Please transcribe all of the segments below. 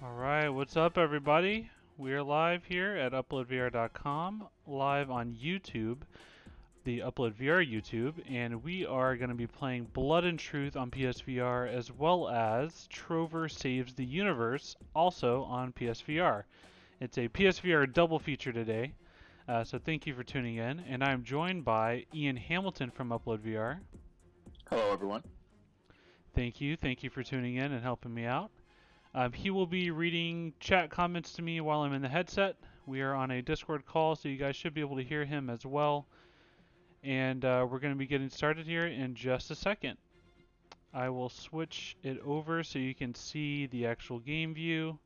Alright, what's up everybody? We're live here at uploadvr.com, live on YouTube, the UploadVR YouTube, and we are going to be playing Blood and Truth on PSVR as well as Trover Saves the Universe, also on PSVR. It's a PSVR double feature today, so thank you for tuning in, and I'm joined by Ian Hamilton from UploadVR. Hello everyone. Thank you for tuning in and helping me out. He will be reading chat comments to me while I'm in the headset. We are on a Discord call, so you guys should be able to hear him as well. And we're going to be getting started here in just a second. I will switch it over so you can see the actual game view.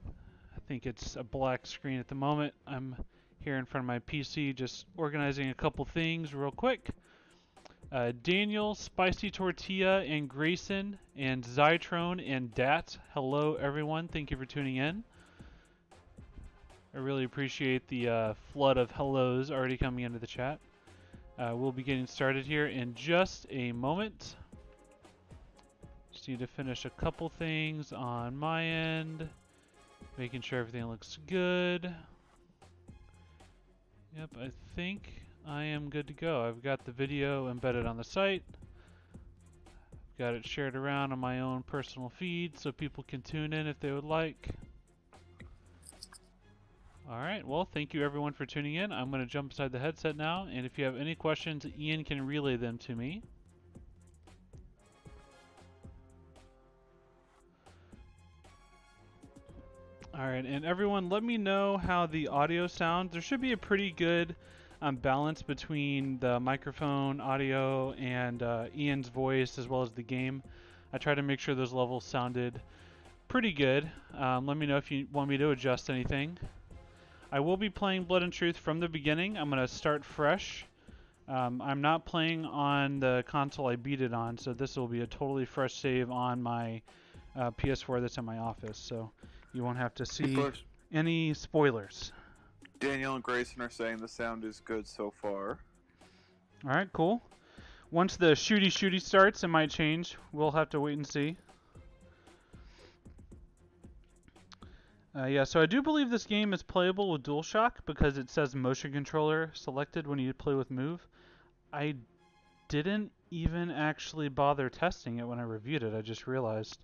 I think it's a black screen at the moment. I'm here in front of my PC just organizing a couple things real quick. Daniel, Spicy Tortilla, and Grayson, and Zytrone, and Dat. Hello, everyone. Thank you for tuning in. I really appreciate the flood of hellos already coming into the chat. We'll be getting started here in just a moment. Just need to finish a couple things on my end. Making sure everything looks good. Yep, I think I am good to go. I've got the video embedded on the site. I've got it shared around on my own personal feed so people can tune in if they would like. Alright, well, thank you everyone for tuning in. I'm going to jump inside the headset now, and if you have any questions, Ian can relay them to me. Alright, and everyone, let me know how the audio sounds. There should be a pretty good balance between the microphone audio and Ian's voice as well as the game. I try to make sure those levels sounded pretty good. Let me know if you want me to adjust anything. I will be playing Blood and Truth from the beginning. I'm going to start fresh. I'm not playing on the console I beat it on, so this will be a totally fresh save on my PS4 that's in my office, so you won't have to see any spoilers. Daniel and Grayson are saying the sound is good so far. Alright, cool. Once the shooty starts, it might change. We'll have to wait and see. Yeah, so I do believe this game is playable with DualShock because it says motion controller selected when you play with Move. I didn't even actually bother testing it when I reviewed it. I just realized.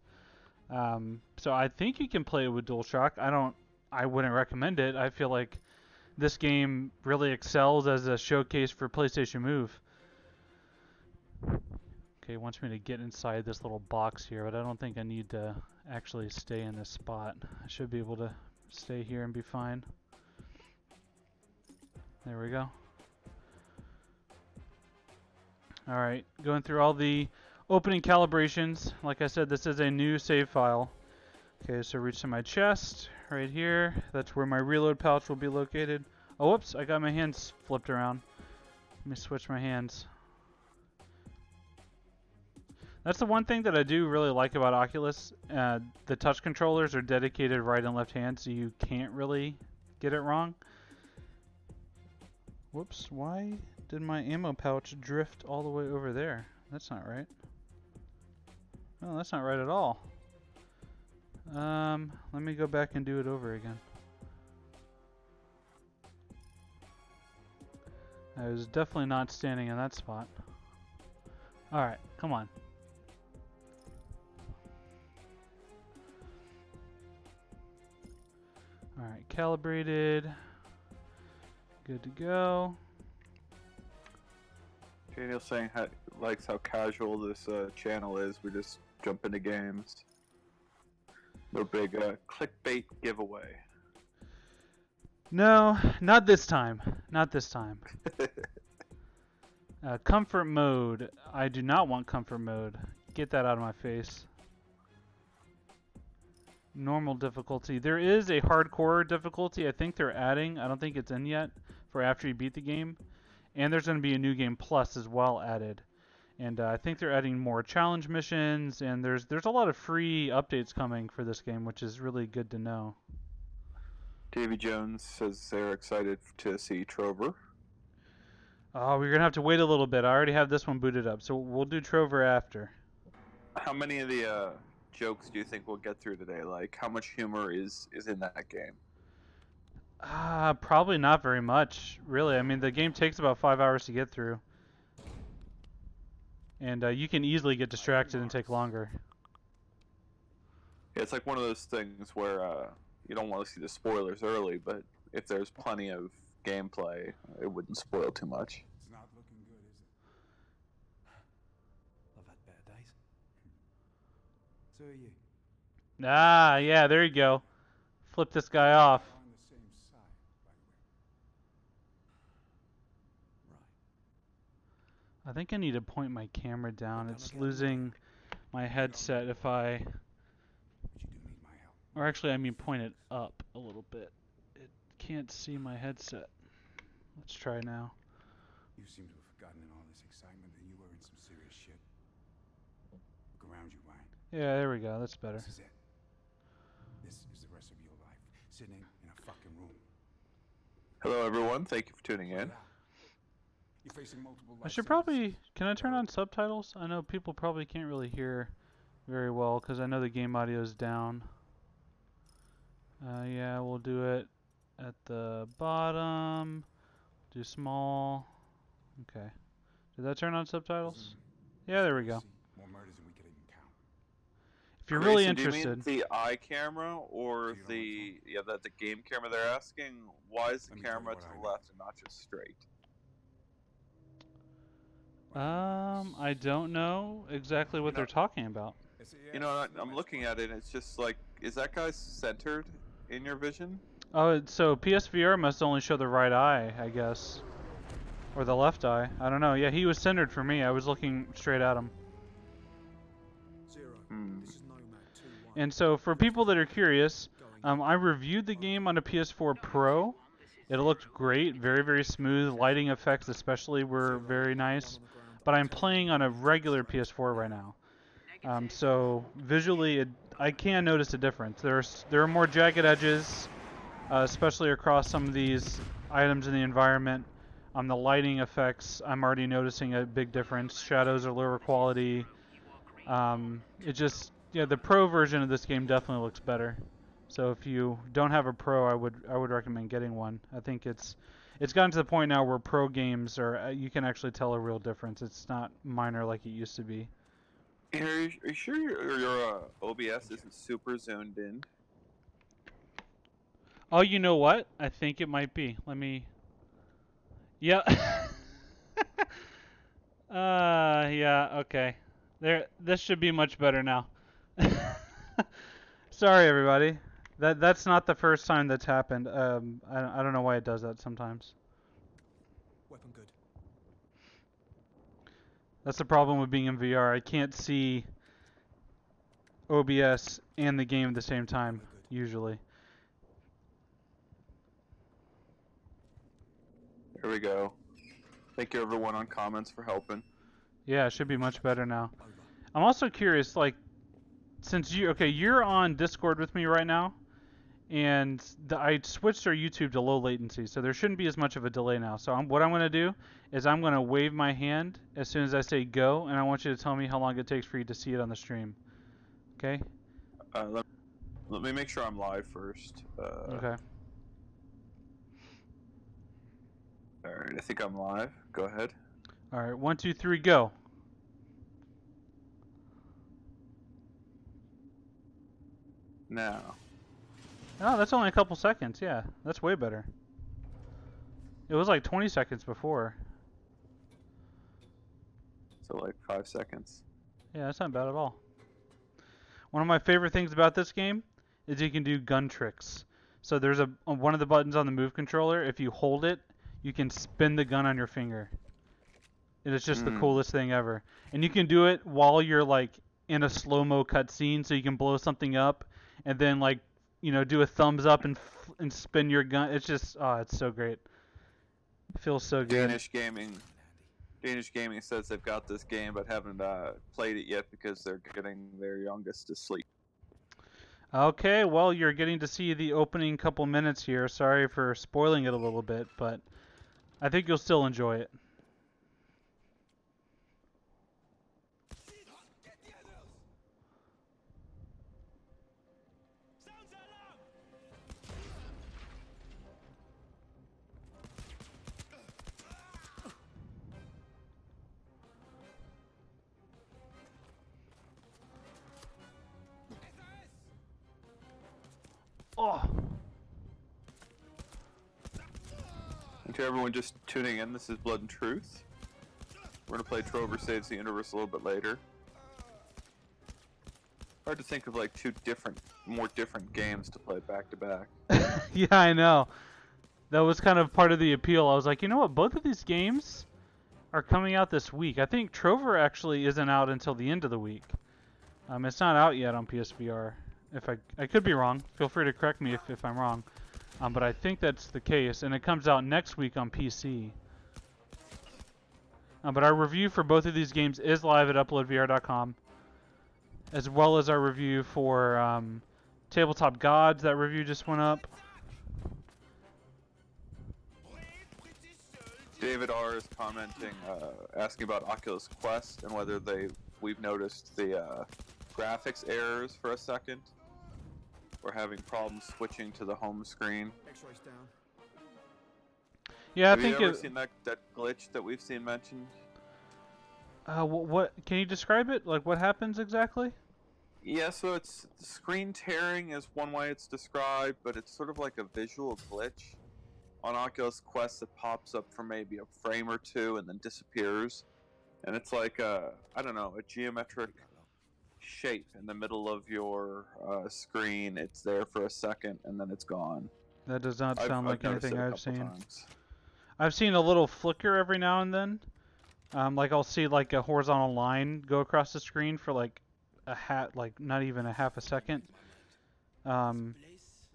So I think you can play it with DualShock. I wouldn't recommend it. I feel like this game really excels as a showcase for PlayStation Move. Okay, it wants me to get inside this little box here, but I don't think I need to actually stay in this spot. I should be able to stay here and be fine. There we go. Alright, going through all the opening calibrations. Like I said, this is a new save file. Okay, so reach to my chest, right here. That's where my reload pouch will be located. Oh, whoops, I got my hands flipped around. Let me switch my hands. That's the one thing that I do really like about Oculus. The touch controllers are dedicated right and left hand, so you can't really get it wrong. Whoops, why did my ammo pouch drift all the way over there? That's not right. No, that's not right at all. Let me go back and do it over again. I was definitely not standing in that spot. Alright, come on. Alright, calibrated. Good to go. Daniel's saying likes how casual this channel is. We just jump into games. No big clickbait giveaway. No, not this time. Not this time. Comfort mode. I do not want comfort mode. Get that out of my face. Normal difficulty. There is a hardcore difficulty I think they're adding. I don't think it's in yet for after you beat the game. And there's going to be a new game plus as well added. And I think they're adding more challenge missions, and there's a lot of free updates coming for this game, which is really good to know. Davy Jones says they're excited to see Trover. Oh, we're going to have to wait a little bit. I already have this one booted up, so we'll do Trover after. How many of the jokes do you think we'll get through today? Like, how much humor is in that game? Probably not very much, really. I mean, the game takes about 5 hours to get through. And you can easily get distracted and take longer. Yeah, it's like one of those things where you don't want to see the spoilers early, but if there's plenty of gameplay, it wouldn't spoil too much. It's not looking good, is it? I've had better days. So are you. Ah, yeah, there you go. Flip this guy off. On the same side, by the way. Right. I think I need to point my camera down. It's losing my headset if I... But you do need my help. Or actually, I mean point it up a little bit. It can't see my headset. Let's try now. You seem to have forgotten in all this excitement that you were in some serious shit. Look around you, Ryan. Yeah, there we go. That's better. This is it. This is the rest of your life, sitting in a fucking room. Hello, everyone. Thank you for tuning in. You're facing multiple I should probably... Can I turn on subtitles? I know people probably can't really hear very well because I know the game audio is down. Yeah, we'll do it at the bottom. Do small. Okay. Did that turn on subtitles? Yeah, there we go. More murders than we could even count. If you're really Grayson, interested... do you mean the eye camera or the game camera? They're asking why is the Let me tell you camera what to I the know. left and not just straight? I don't know exactly what they're talking about. You know, I'm looking at it. And it's just like, is that guy centered in your vision? Oh, so PSVR must only show the right eye, I guess. Or the left eye. I don't know. Yeah, he was centered for me. I was looking straight at him. And so for people that are curious, I reviewed the game on a PS4 Pro. It looked great, very, very smooth. Lighting effects especially were very nice. But I'm playing on a regular PS4 right now. So visually, I can notice a difference. There are more jagged edges, especially across some of these items in the environment. On the lighting effects, I'm already noticing a big difference. Shadows are lower quality. The Pro version of this game definitely looks better. So if you don't have a Pro, I would recommend getting one. I think it's gotten to the point now where Pro games you can actually tell a real difference. It's not minor like it used to be. Are you sure your OBS isn't super zoomed in? Oh, you know what? I think it might be. Let me... Yeah. Yeah, okay. This should be much better now. Sorry, everybody. That's not the first time that's happened. I don't know why it does that sometimes. Weapon good. That's the problem with being in VR. I can't see OBS and the game at the same time, usually. There we go. Thank you, everyone, on comments for helping. Yeah, it should be much better now. I'm also curious, like, since you're on Discord with me right now, and I switched our YouTube to low latency, so there shouldn't be as much of a delay now. So what I'm going to do is I'm going to wave my hand as soon as I say go, and I want you to tell me how long it takes for you to see it on the stream. Okay? Let me make sure I'm live first. Okay. Alright, I think I'm live. Go ahead. Alright, 1, 2, 3, go. Now. Oh, that's only a couple seconds. Yeah, that's way better. It was like 20 seconds before. So like 5 seconds. Yeah, that's not bad at all. One of my favorite things about this game is you can do gun tricks. So there's one of the buttons on the Move controller. If you hold it, you can spin the gun on your finger. It is just the coolest thing ever. And you can do it while you're like in a slow-mo cutscene, so you can blow something up and then like, you know, do a thumbs up and spin your gun. It's just, it's so great. It feels so good. Danish Gaming says they've got this game but haven't played it yet because they're getting their youngest to sleep. Okay, well, you're getting to see the opening couple minutes here. Sorry for spoiling it a little bit, but I think you'll still enjoy it. To everyone just tuning in, this is Blood and Truth. We're gonna play Trover Saves the Universe a little bit later. Hard to think of like two more different games to play back to back. Yeah, I know. That was kind of part of the appeal. I was like, you know what? Both of these games are coming out this week. I think Trover actually isn't out until the end of the week. It's not out yet on PSVR. If I could be wrong. Feel free to correct me if I'm wrong. But I think that's the case, and it comes out next week on PC. But our review for both of these games is live at uploadvr.com, as well as our review for Tabletop Gods. That review just went up. David R is commenting, asking about Oculus Quest and whether we've noticed the graphics errors for a second. We're having problems switching to the home screen. X-rays down. Yeah, Have I think you ever seen that glitch that we've seen mentioned? What can you describe it? Like, what happens exactly? Yeah, so it's screen tearing is one way it's described, but it's sort of like a visual glitch on Oculus Quest that pops up for maybe a frame or two and then disappears. And it's like I don't know, a geometric shape in the middle of your screen. It's there for a second and then it's gone. That does not sound like anything I've seen. Times. I've seen a little flicker every now and then. Like I'll see like a horizontal line go across the screen for like not even a half a second.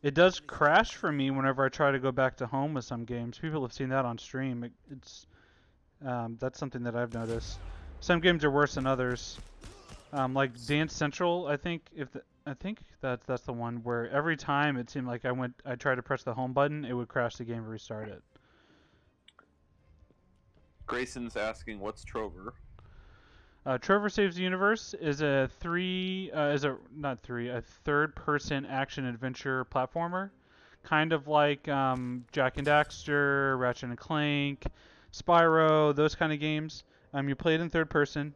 It does crash for me whenever I try to go back to home with some games. People have seen that on stream. That's something that I've noticed. Some games are worse than others. Like Dance Central, I think that's the one where every time it seemed like I tried to press the home button, it would crash the game and restart it. Grayson's asking, what's Trover? Trover Saves the Universe is a third-person action-adventure platformer, kind of like Jak and Daxter, Ratchet and Clank, Spyro, those kind of games. You play it in third person,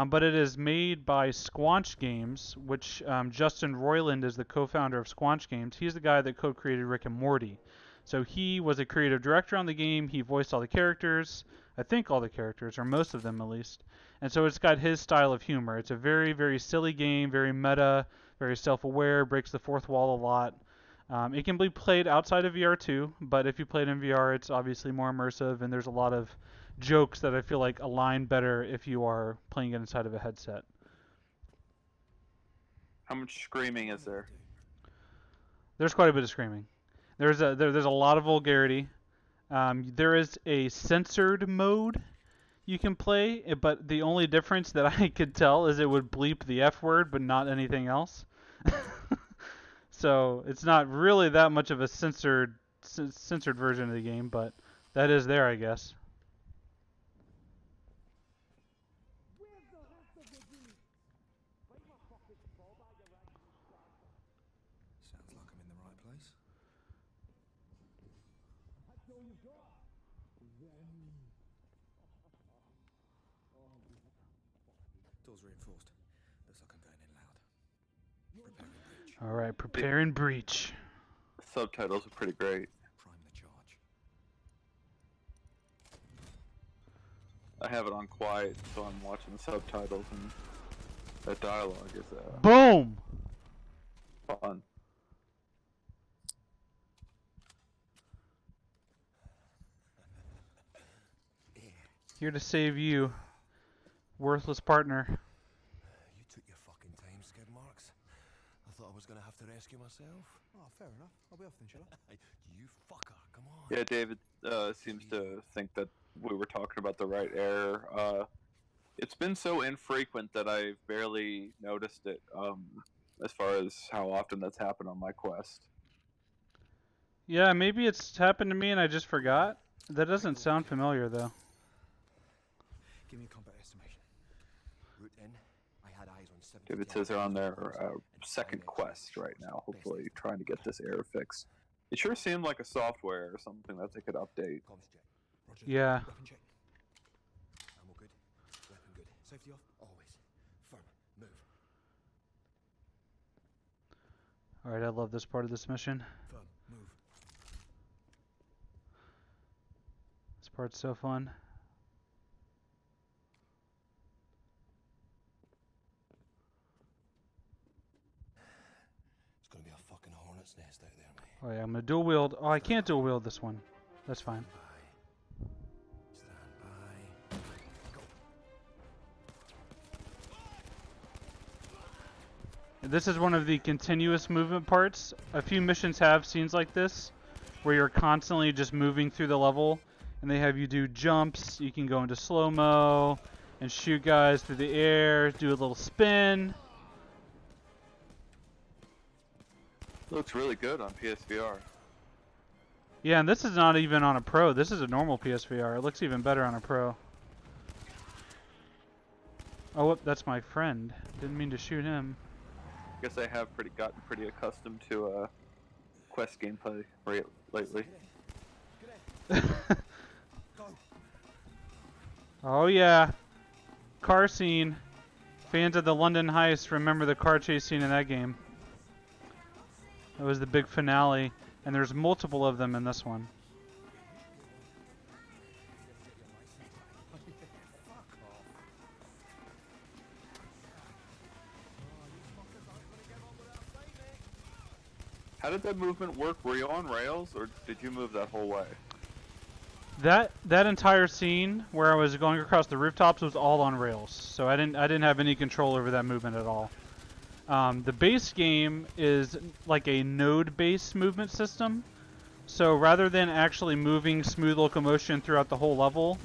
but it is made by Squanch Games, which Justin Roiland is the co-founder of Squanch Games. He's the guy that co-created Rick and Morty. So he was a creative director on the game. He voiced all the characters. I think all the characters, or most of them at least. And so it's got his style of humor. It's a very, very silly game, very meta, very self-aware, breaks the fourth wall a lot. It can be played outside of VR too, but if you play it in VR, it's obviously more immersive, and there's a lot of jokes that I feel like align better if you are playing it inside of a headset. How much screaming is there? There's quite a bit of screaming. There's a lot of vulgarity. There is a censored mode you can play, but the only difference that I could tell is it would bleep the F word, but not anything else. So it's not really that much of a censored version of the game, but that is there, I guess. Sounds like I'm in the right place. Doors reinforced. Looks like I'm going in loud. Preparing breach. All right, prepare and breach. The subtitles are pretty great. Prime the charge. I have it on quiet, so I'm watching the subtitles, and that dialogue is Boom! fun. Here to save you, worthless partner. You took your fucking time, skid marks. I thought I was gonna have to rescue myself. Oh, fair enough. I'll be off then, shall I? You fucker, come on. Yeah, David seems to think that we were talking about the right error. It's been so infrequent that I've barely noticed it, as far as how often that's happened on my Quest. Yeah, maybe it's happened to me and I just forgot. That doesn't sound familiar, though. Give me a combat estimation. Route in, I had eyes on 70. David says they're on their second quest right now, hopefully trying to get this error fixed. It sure seemed like a software or something that they could update. Comms check. Roger. Yeah. Weapon check. Ammo good. Weapon good. Safety off. Always. Firm. Move. Alright, I love this part of this mission. Firm. Move. part's so fun. It's gonna be a fucking hornet's nest out there, mate. Oh yeah, I'm gonna dual wield. Oh, I can't dual wield this one. That's fine. Stand by. Go. This is one of the continuous movement parts. A few missions have scenes like this, where you're constantly just moving through the level, and they have you do jumps. You can go into slow-mo and shoot guys through the air, do a little spin. Looks really good on PSVR. Yeah, and this is not even on a Pro. This is a normal PSVR. It looks even better on a Pro. Oh, whoop, that's my friend. Didn't mean to shoot him. I guess I have gotten pretty accustomed to Quest gameplay lately. Oh yeah, car scene. Fans of the London Heist remember the car chase scene in that game. It was the big finale, and there's multiple of them in this one. How did that movement work? Were you on rails, or did you move that whole way? That entire scene where I was going across the rooftops was all on rails, so I didn't have any control over that movement at all. The base game is like a node-based movement system, so rather than actually moving smooth locomotion throughout the whole level,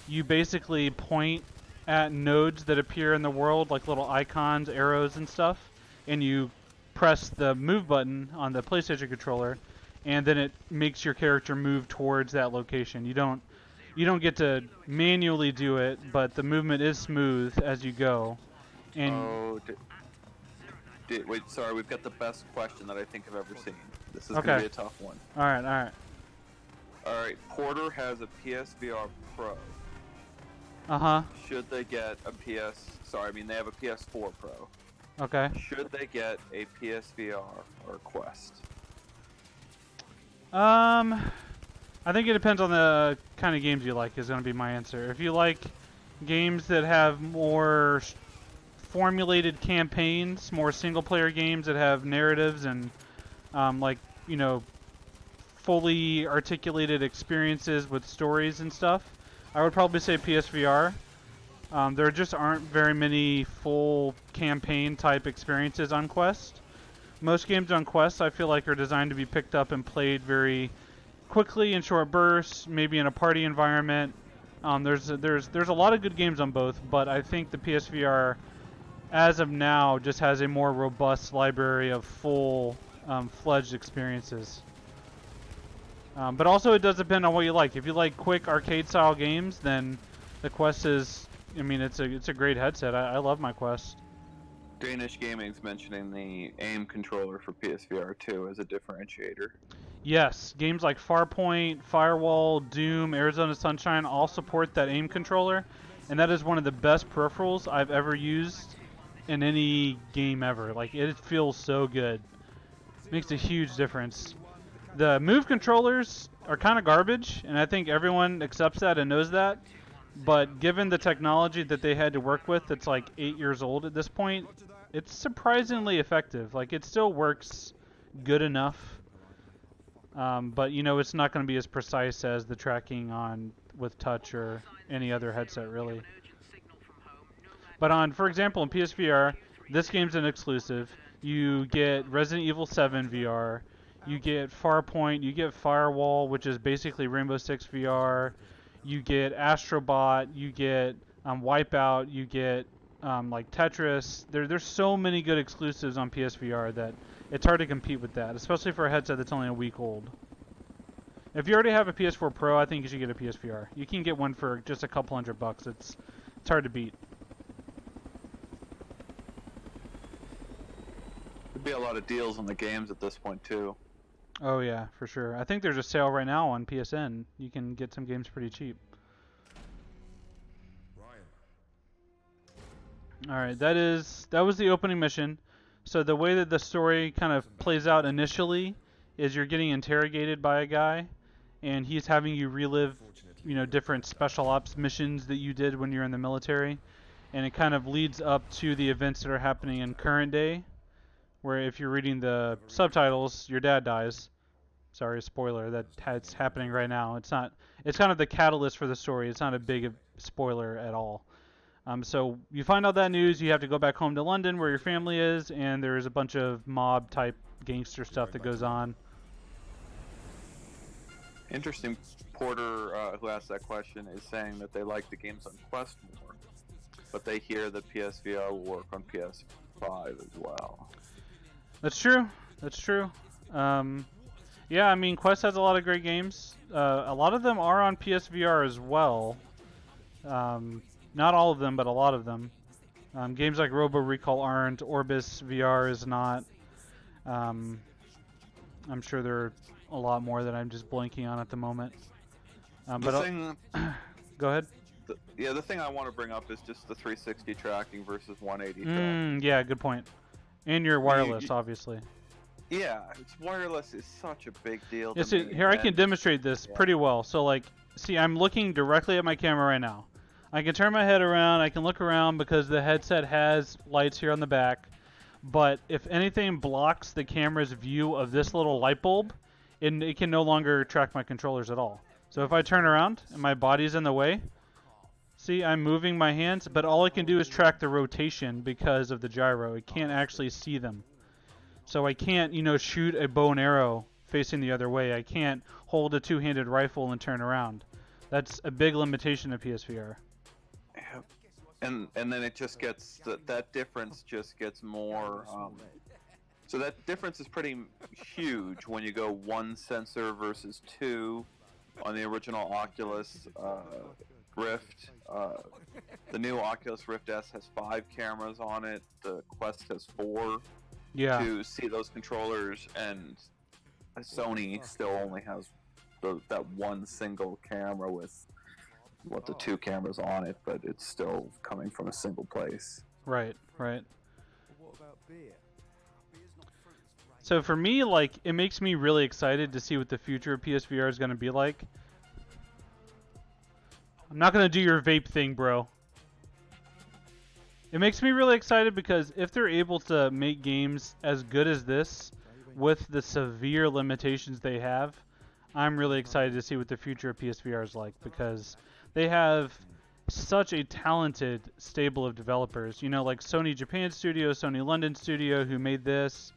you basically point at nodes that appear in the world, like little icons, arrows, and stuff, and you press the move button on the PlayStation controller, and then it makes your character move towards that location. You don't get to manually do it, but the movement is smooth as you go. And wait, sorry, we've got the best question that I think I've ever seen. This is Okay. gonna be a tough one. all right. Alright, Porter has a PSVR Pro. Uh-huh. Should they get a they have a PS4 Pro. Okay. Should they get a PSVR or Quest? I think it depends on the kind of games you like is going to be my answer. If you like games that have more formulated campaigns, more single-player games that have narratives and, fully articulated experiences with stories and stuff, I would probably say PSVR. There just aren't very many full campaign-type experiences on Quest. Most games on Quest, I feel like, are designed to be picked up and played very quickly in short bursts, maybe in a party environment. There's a lot of good games on both, but I think the PSVR, as of now, just has a more robust library of full-fledged experiences. But also, it does depend on what you like. If you like quick arcade-style games, then the Quest is, it's a great headset. I love my Quest. Danish Gaming's mentioning the aim controller for PSVR 2 as a differentiator. Yes, games like Farpoint, Firewall, Doom, Arizona Sunshine all support that aim controller, and that is one of the best peripherals I've ever used in any game ever. Like, it feels so good. Makes a huge difference. The Move controllers are kind of garbage, and I think everyone accepts that and knows that. But given the technology that they had to work with that's like 8 years old at this point, it's surprisingly effective. Like, it still works good enough. But, it's not going to be as precise as the tracking with touch or any other headset, really. But for example, in PSVR, this game's an exclusive. You get Resident Evil 7 VR. You get Farpoint. You get Firewall, which is basically Rainbow Six VR. You get Astrobot, you get Wipeout, you get like Tetris. There's so many good exclusives on PSVR that it's hard to compete with that, especially for a headset that's only a week old. If you already have a PS4 Pro, I think you should get a PSVR. You can get one for just a couple $100. It's hard to beat. There'd be a lot of deals on the games at this point too. Oh yeah, for sure. I think there's a sale right now on PSN. You can get some games pretty cheap. Alright, that was the opening mission. So the way that the story kind of plays out initially is you're getting interrogated by a guy, and he's having you relive different special ops missions that you did when you're in the military, and it kind of leads up to the events that are happening in current day, where if you're reading the subtitles, your dad dies. Sorry, spoiler, that's happening right now. It's not. It's kind of the catalyst for the story. It's not a big spoiler at all. So you find out that news, you have to go back home to London where your family is, and there's a bunch of mob type gangster stuff that goes on. Interesting. Porter, who asked that question, is saying that they like the games on Quest more, but they hear that PSVR will work on PS5 as well. That's true. That's true. Yeah, I mean, Quest has a lot of great games. A lot of them are on PSVR as well. Not all of them, but a lot of them. Games like Robo Recall aren't. Orbis VR is not. I'm sure there are a lot more that I'm just blanking on at the moment. Go ahead. The thing I want to bring up is just the 360 tracking versus 180 tracking. Yeah, good point. And your wireless, obviously. Yeah, it's wireless is such a big deal. Yeah, see, here I can demonstrate this pretty well. So, like, see, I'm looking directly at my camera right now. I can turn my head around, I can look around because the headset has lights here on the back. But if anything blocks the camera's view of this little light bulb, it can no longer track my controllers at all. So if I turn around and my body's in the way, see, I'm moving my hands, but all it can do is track the rotation because of the gyro. It can't actually see them. So I can't, shoot a bow and arrow facing the other way. I can't hold a two-handed rifle and turn around. That's a big limitation of PSVR. And then it just gets that difference just gets more. So that difference is pretty huge when you go one sensor versus two on the original Oculus Rift. The new Oculus Rift S has 5 cameras on it. The Quest has 4. Yeah. To see those controllers, and Sony still only has that one single camera with the 2 cameras on it, but it's still coming from a single place. Right. So for me, like, it makes me really excited to see what the future of PSVR is going to be like. I'm not going to do your vape thing, bro. It makes me really excited because if they're able to make games as good as this with the severe limitations they have, I'm really excited to see what the future of PSVR is like because they have such a talented stable of developers. Like Sony Japan Studio, Sony London Studio, who made this.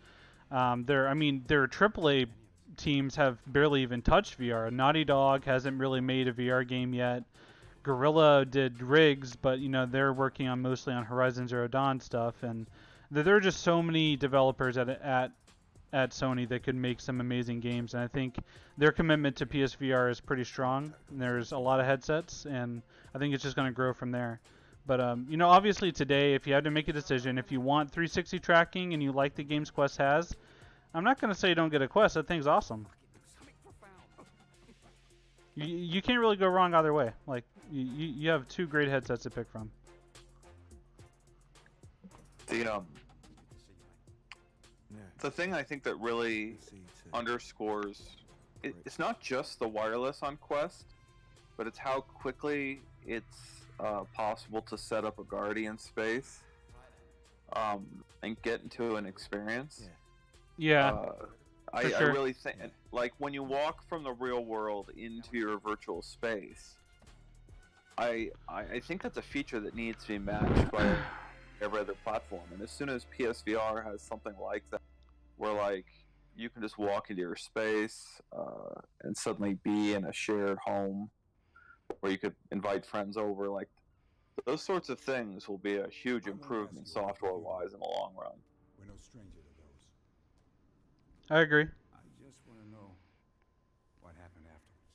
Their AAA teams have barely even touched VR. Naughty Dog hasn't really made a VR game yet. Guerrilla did rigs, but they're working on mostly on Horizon Zero Dawn stuff, and there are just so many developers at Sony that could make some amazing games. And I think their commitment to PSVR is pretty strong. And there's a lot of headsets, and I think it's just going to grow from there. But obviously today, if you had to make a decision, if you want 360 tracking and you like the games Quest has, I'm not going to say don't get a Quest. That thing's awesome. You can't really go wrong either way. Like, you have 2 great headsets to pick from. The thing I think that really underscores it's not just the wireless on Quest, but it's how quickly it's possible to set up a Guardian space and get into an experience. Yeah. I really think, like, when you walk from the real world into your virtual space, I think that's a feature that needs to be matched by every other platform. And as soon as PSVR has something like that, where, like, you can just walk into your space and suddenly be in a shared home, where you could invite friends over, like, those sorts of things will be a huge improvement software-wise in the long run. We're no stranger to those. I agree. I just want to know what happened afterwards.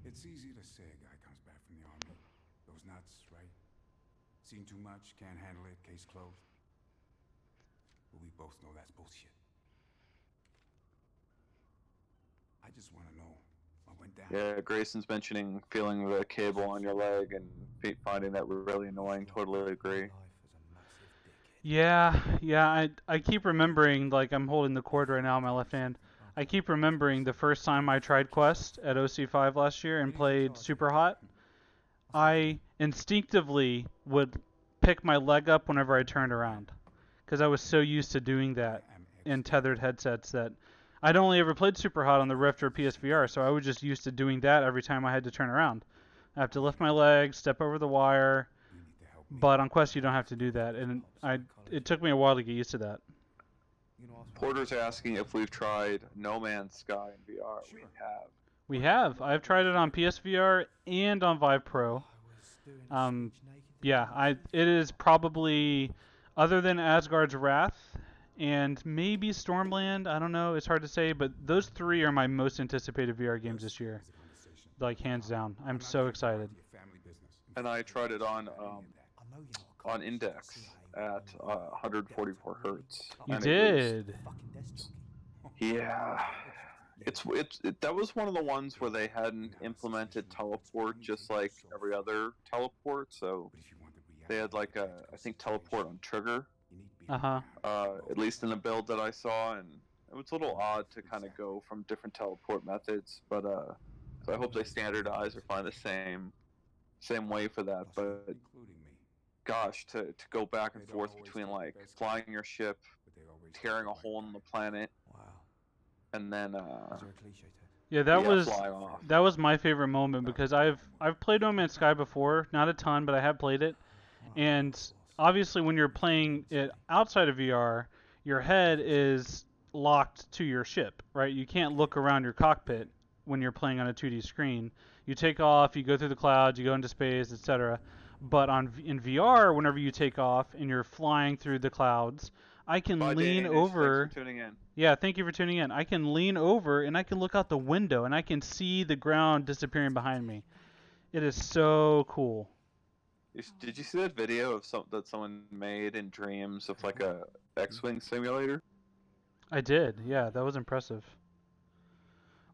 It's easy to say a guy comes back from the army. Those nuts, right? Seen too much, can't handle it, case closed. But we both know that's bullshit. I just want to know what went down. Yeah, Grayson's mentioning feeling the cable on your leg and finding that really annoying. Totally agree. Yeah, I keep remembering, like, I'm holding the cord right now in my left hand. I keep remembering the first time I tried Quest at OC5 last year and played Super Hot. I instinctively would pick my leg up whenever I turned around because I was so used to doing that in tethered headsets that I'd only ever played Super Hot on the Rift or PSVR, so I was just used to doing that every time I had to turn around. I have to lift my leg, step over the wire, but on Quest you don't have to do that, and it took me a while to get used to that. Porter's asking if we've tried No Man's Sky in VR. We have. We have. I've tried it on PSVR and on Vive Pro. Yeah, it is probably, other than Asgard's Wrath and maybe Stormland, I don't know, it's hard to say, but those three are my most anticipated VR games this year. Like, hands down. I'm so excited. And I tried it on Index at 144 hertz. You did? Yeah. That was one of the ones where they hadn't implemented teleport just like every other teleport, so they had like I think teleport on trigger. At least in the build that I saw, and it was a little odd to kind of go from different teleport methods, but so I hope they standardize or find the same way for that. But gosh, to go back and forth between like flying your ship, tearing a hole in the planet, and then yeah, that was my favorite moment, because I've played No Man's Sky before, not a ton, but I have played it, and obviously when you're playing it outside of VR, your head is locked to your ship, right? You can't look around your cockpit when you're playing on a 2D screen. You take off, you go through the clouds, you go into space, etc. But in VR, whenever you take off and you're flying through the clouds, I can lean over. Thanks for tuning in. Yeah, thank you for tuning in. I can lean over and I can look out the window and I can see the ground disappearing behind me. It is so cool. Did you see that video of that someone made in Dreams of like a X-wing simulator? I did. Yeah, that was impressive.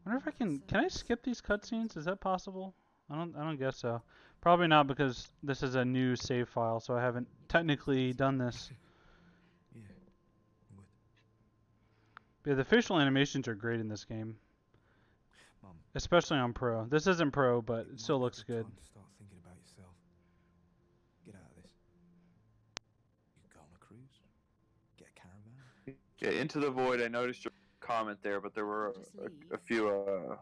I wonder if I can I skip these cutscenes? Is that possible? I don't guess so. Probably not, because this is a new save file, so I haven't technically done this. Yeah, the facial animations are great in this game, especially on Pro. This isn't Pro, but it still looks good. Start thinking about yourself. Get out of this. You go on a cruise. Get a caravan. Yeah, Into the Void. I noticed your comment there, but there were a few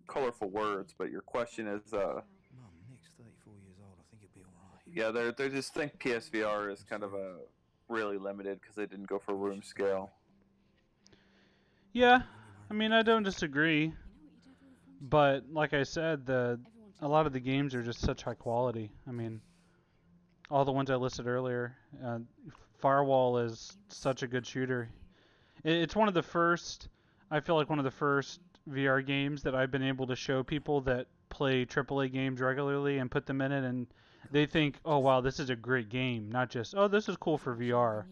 colorful words. But your question is, Mum, Nick's 34 years old. I think it'll be alright. yeah, they just think PSVR is kind of really limited because they didn't go for room scale. Yeah, I mean, I don't disagree, but like I said, a lot of the games are just such high quality. I mean, all the ones I listed earlier. Firewall is such a good shooter. It's one of the first, I feel like one of the first VR games that I've been able to show people that play AAA games regularly and put them in it, and they think, oh wow, this is a great game, not just, oh, this is cool for VR.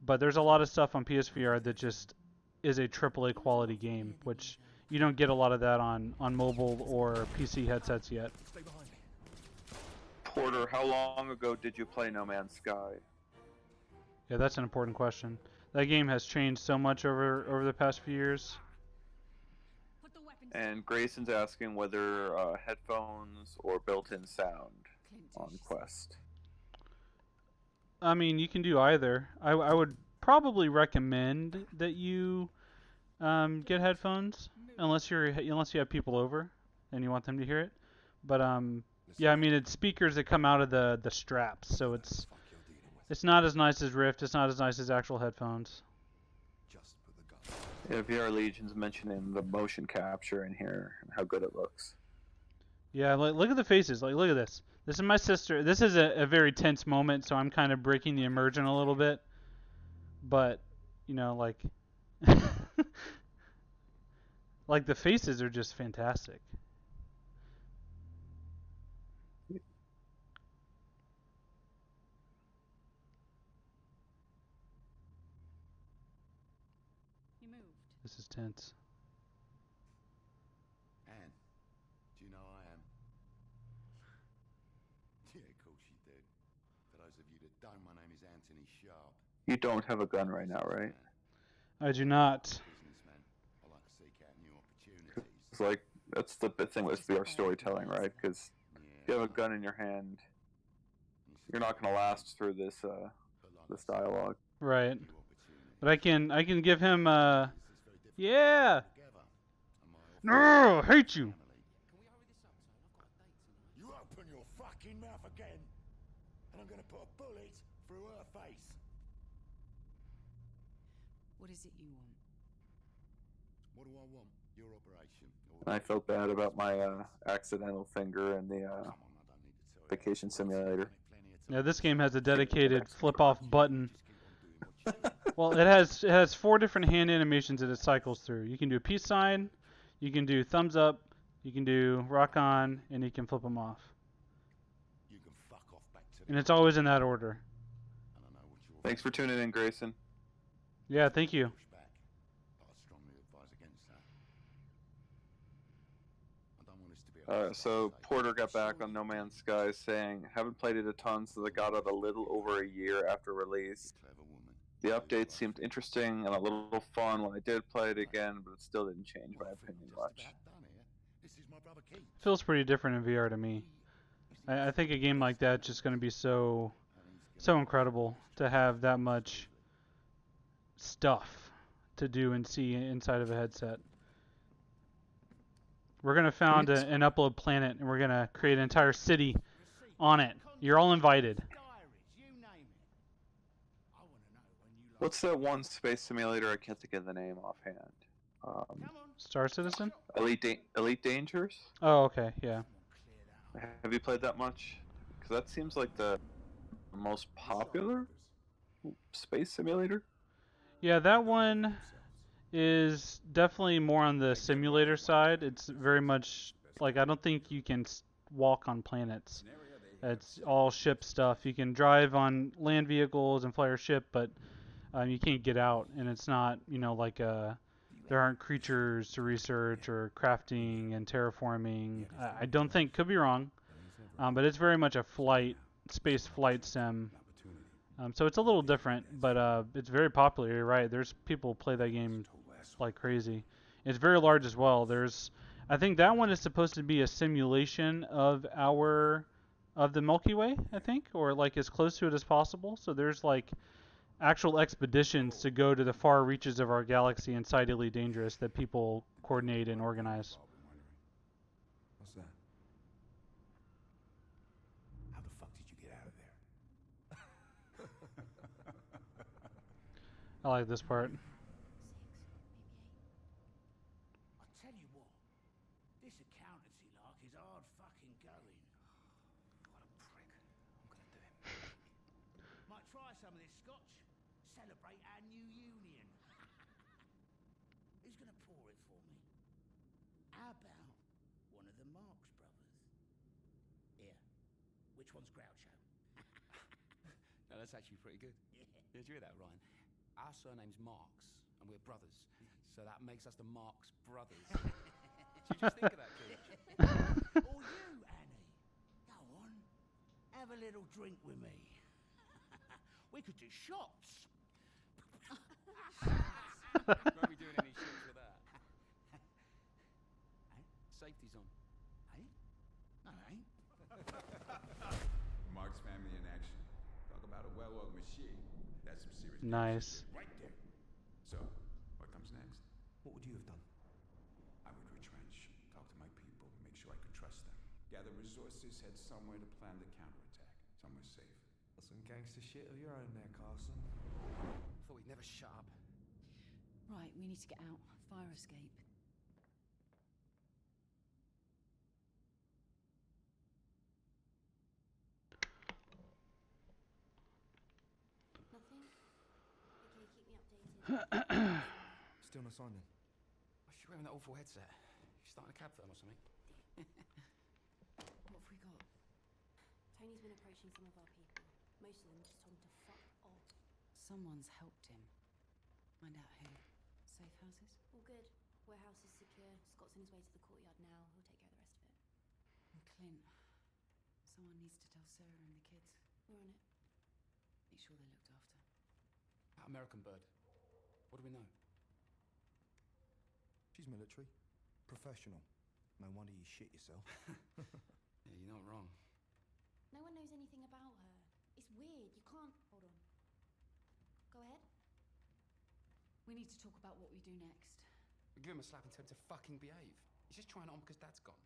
But there's a lot of stuff on PSVR that just is a AAA quality game, which you don't get a lot of that on mobile or PC headsets yet. Porter, how long ago did you play No Man's Sky? Yeah, that's an important question. That game has changed so much over the past few years. And Grayson's asking whether headphones or built-in sound on Quest. I mean, you can do either. I would probably recommend that you get headphones, unless you have people over and you want them to hear it. But yeah, I mean, it's speakers that come out of the straps, so it's not as nice as Rift. It's not as nice as actual headphones. Yeah, VR Legion's mentioning the motion capture in here and how good it looks. Yeah, look at the faces. Like, look at this. This is my sister. This is a very tense moment, so I'm kind of breaking the immersion a little bit. But, you know, like, like the faces are just fantastic. This is tense. Anne, do you know I am? Yeah, of course you do. For those of you that don't, my name is Anthony Sharp. You don't have a gun right now, right? I do not. Businessman. I'll It's like that's the big thing with VR storytelling, right? Because if you have a gun in your hand, you're not going to last through this this dialogue. Right. But I can give him yeah. No, I hate you. You open your fucking mouth again, and I'm gonna put a bullet through her face. What is it you want? What do I want? Your operation. And I felt bad about my accidental finger in the Come on, I don't need to tell you. vacation simulator. Yeah, this game has a dedicated flip-off button. Well, it has 4 different hand animations that it cycles through. You can do a peace sign, you can do thumbs up, you can do rock on, and you can flip them off. You can fuck off back to And it's always in that order. And I know what you're Thanks for tuning in, Grayson. Yeah, thank you. push back, but I strongly advise against that. I don't want this to be a So Porter got back on No Man's Sky saying, haven't played it a ton since I got it a little over a year after release. clever woman. The update seemed interesting and a little fun when I did play it again, but it still didn't change my opinion much. This is my brother Keith. Feels pretty different in VR to me. I think a game like that's just going to be so incredible to have that much stuff to do and see inside of a headset. We're going to found an upload planet, and we're going to create an entire city on it. You're all invited. What's that one space simulator? I can't think of the name offhand. Star Citizen? Elite Dangerous? Oh, okay, yeah. Have you played that much? Because that seems like the most popular space simulator. Yeah, that one is definitely more on the simulator side. It's very much like I don't think you can walk on planets. It's all ship stuff. You can drive on land vehicles and fly your ship, but you can't get out, and it's not, like there aren't creatures to research or crafting and terraforming. I don't think, could be wrong, but it's very much a space flight sim. So it's a little different, but it's very popular. You're right. There's people play that game like crazy. It's very large as well. I think that one is supposed to be a simulation of the Milky Way, I think, or like as close to it as possible. So there's like actual expeditions to go to the far reaches of our galaxy inside Elite Dangerous that people coordinate and organize. What's that? How the fuck did you get out of there? I like this part. I tell you what, this accountancy lark is hard fucking going. What a prick. I'm gonna do him. Might try some of this scotch. Celebrate our new union. Who's gonna pour it for me? How about one of the Marx brothers? Here. Which one's Groucho? No, that's actually pretty good. Yeah. Did you hear that, Ryan? Our surname's Marx, and we're brothers. So that makes us the Marx brothers. Did you just think of that, kid? Or you, Annie. Go on. Have a little drink with me. We could do shots. Won't be doing any shots with that. Safety's on. Hey? No, it ain't. Mark's family in action. Talk about a well-oiled machine. That's some serious Nice. shit right there. So, what comes next? What would you have done? I would retrench, talk to my people, make sure I could trust them. Gather resources, head somewhere to plan the counterattack. Somewhere safe. That's some gangster shit of your own there, Carson. Thought we'd never shut up. Right, we need to get out. Fire escape. Nothing? Okay, keep me updated. Still not signed then? Why is she wearing that awful headset? She's starting a cab firm or something. What have we got? Tony's been approaching some of our people. Most of them just told him to fuck off. Someone's helped him. Find out who. Safe houses? All good. Warehouse is secure. Scott's on his way to the courtyard now. He'll take care of the rest of it. And Clint. Someone needs to tell Sarah and the kids. We're on it. Make sure they're looked after. That American bird. What do we know? She's military. Professional. No wonder you shit yourself. Yeah, you're not wrong. No one knows anything about her. It's weird. You can't. Hold on. Go ahead. We need to talk about what we do next. We give him a slap and tell him to fucking behave. He's just trying it on because Dad's gone.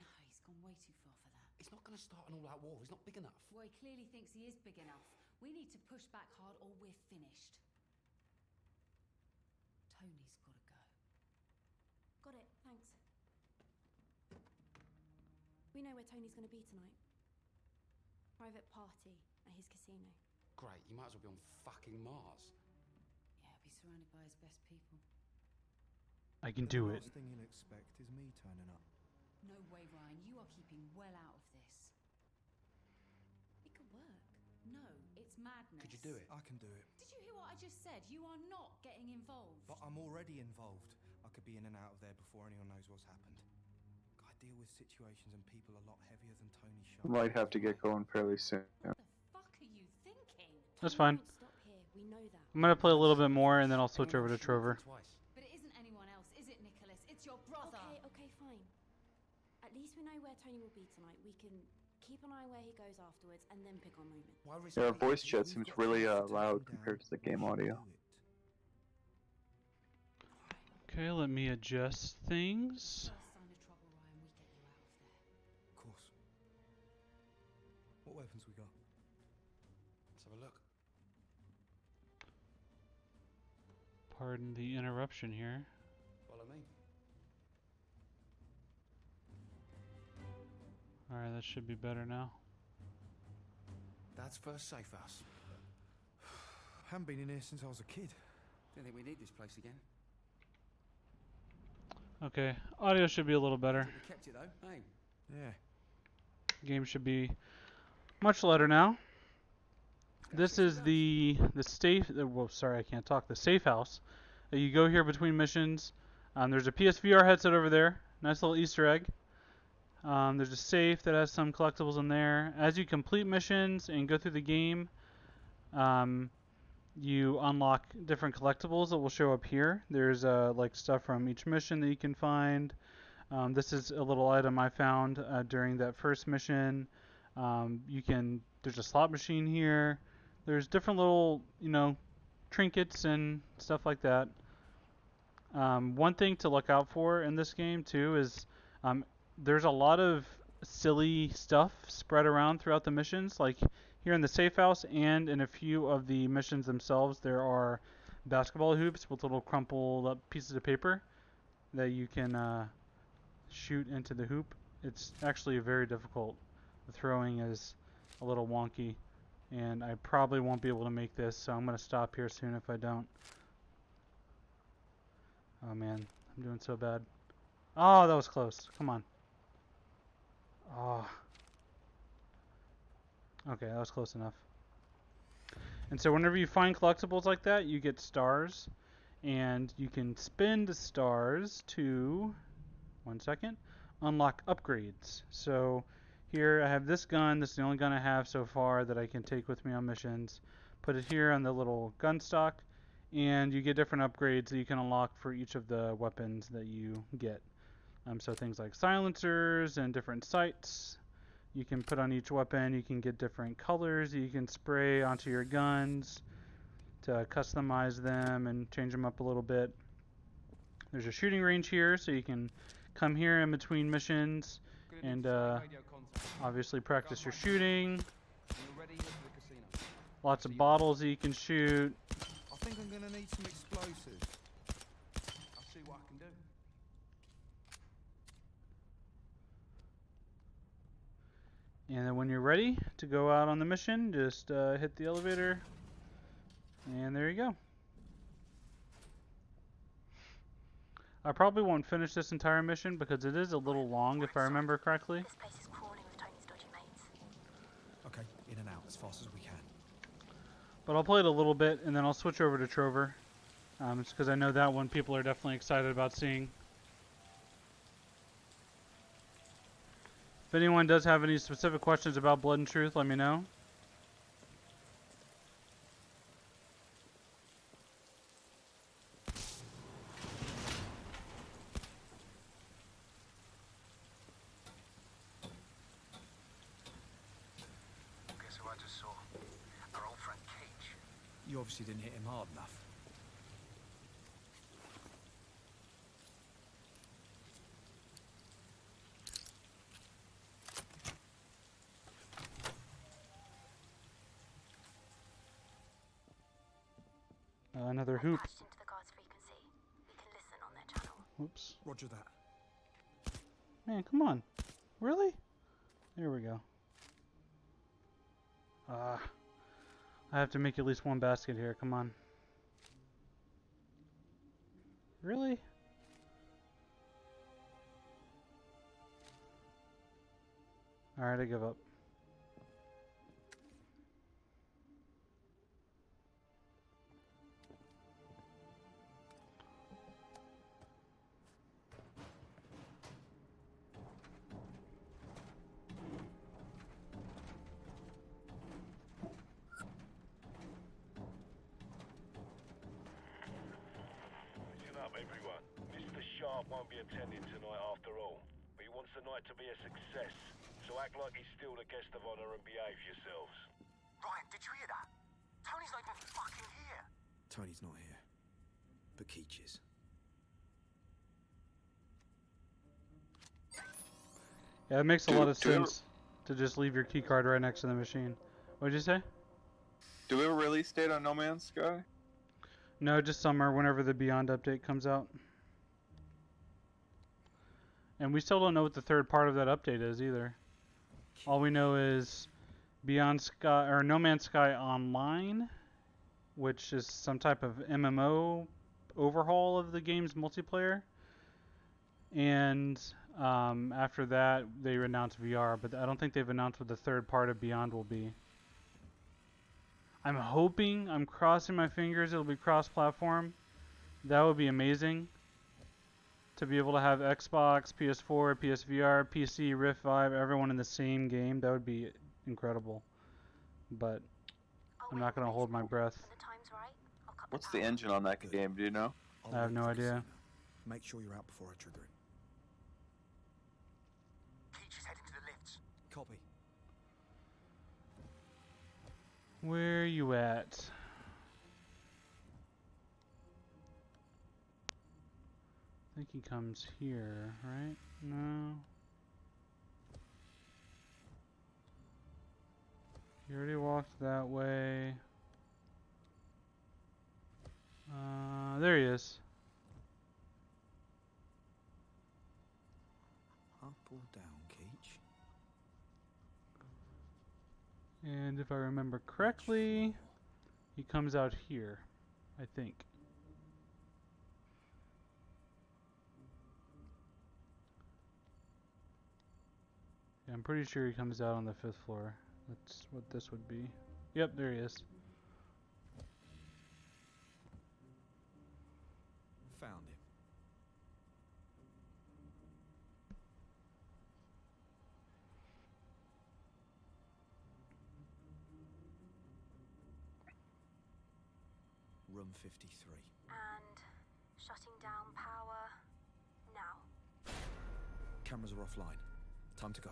No, he's gone way too far for that. He's not going to start an all-out war. He's not big enough. Well, he clearly thinks he is big enough. We need to push back hard or we're finished. Tony's got to go. Got it. Thanks. We know where Tony's going to be tonight. Private party at his casino. Great, you might as well be on fucking Mars. Yeah, he'll be surrounded by his best people. I can The do it. last thing you'll expect is me turning up. No way, Ryan. You are keeping well out of this. It could work. No, it's madness. Could you do it? I can do it. Did you hear what I just said? You are not getting involved. But I'm already involved. I could be in and out of there before anyone knows what's happened. I deal with situations and people a lot heavier than Tony Sharp. Might have to get going fairly soon. What the fuck are you thinking? That's Tony fine. won't stop here. We know that. I'm gonna play a little bit more and then I'll switch over to Trover. Twice. But it isn't anyone else, is it, Nicholas? It's your brother. Okay, fine. At least we know where Tony will be tonight. We can keep an eye where he goes afterwards and then pick our moment. Why risk Yeah, it? voice chat seems really loud compared to the game audio. Okay, let me adjust things. First sign of trouble, Ryan, we get you out of there. Of course. What weapons we got? Let's have a look. Pardon the interruption here. Follow me. Alright, that should be better now. Dad's first safe house. Haven't been in here since I was a kid. Don't think we need this place again. Okay, audio should be a little better. We kept it though. Hey. Yeah. Game should be much lighter now. This is the safe. Well, sorry, I can't talk. The safe house. You go here between missions. There's a PSVR headset over there. Nice little Easter egg. There's a safe that has some collectibles in there. As you complete missions and go through the game, you unlock different collectibles that will show up here. There's like stuff from each mission that you can find. This is a little item I found during that first mission. There's a slot machine here. There's different little, trinkets and stuff like that. One thing to look out for in this game too is there's a lot of silly stuff spread around throughout the missions. Like here in the safe house and in a few of the missions themselves, there are basketball hoops with little crumpled up pieces of paper that you can shoot into the hoop. It's actually very difficult. The throwing is a little wonky, and I probably won't be able to make this, so I'm going to stop here soon if I don't. Oh man, I'm doing so bad. Oh, that was close. Come on. Oh. Okay, that was close enough. And so whenever you find collectibles like that, you get stars, and you can spend stars to, one second, unlock upgrades. So here I have this gun. This is the only gun I have so far that I can take with me on missions. Put it here on the little gun stock, and you get different upgrades that you can unlock for each of the weapons that you get. So things like silencers and different sights you can put on each weapon. You can get different colors that you can spray onto your guns to customize them and change them up a little bit. There's a shooting range here, so you can come here in between missions and obviously practice your shooting. Lots of bottles that you can shoot. I think I'm gonna need some explosives. I'll see what I can do. And then when you're ready to go out on the mission, just hit the elevator, and there you go. I probably won't finish this entire mission because it is a little long, if I remember correctly. This place is crawling with Tony's dodgy mates. Okay, in and out as fast as we can. But I'll play it a little bit, and then I'll switch over to Trover. Just because I know that one people are definitely excited about seeing. If anyone does have any specific questions about Blood and Truth, let me know. You obviously didn't hit him hard enough. Another hoop. Patched into the guard's frequency. We can listen on their channel. Whoops. Roger that. Man, come on. Really? There we go. I have to make at least one basket here. Come on. Really? Alright, I give up. Everyone, Mr. Sharp won't be attending tonight after all, but he wants the night to be a success, so act like he's still the guest of honor and behave yourselves. Ryan, did you hear that? Tony's not even fucking here. Tony's not here. But Keach is. Yeah, it makes a lot of sense to just leave your key card right next to the machine. What'd you say? Do we have a release date on No Man's Sky? No, just summer, whenever the Beyond update comes out. And we still don't know what the third part of that update is either. All we know is Beyond Sky or No Man's Sky Online, which is some type of MMO overhaul of the game's multiplayer. And after that, they announced VR, but I don't think they've announced what the third part of Beyond will be. I'm hoping, I'm crossing my fingers, it'll be cross-platform. That would be amazing. To be able to have Xbox, PS4, PSVR, PC, Rift Vive, everyone in the same game, that would be incredible. But I'm not going to hold my breath. What's the engine on that game, do you know? I have no idea. Make sure you're out before I trigger it. Keach is heading to the lifts. Copy. Where are you at? I think he comes here, right? No. He already walked that way. There he is. Up or down, Keach? And if I remember correctly, he comes out here, I think. Yeah, I'm pretty sure he comes out on the 5th floor. That's what this would be. Yep, there he is. Found him. Room 53. And shutting down power now. Cameras are offline. Time to go.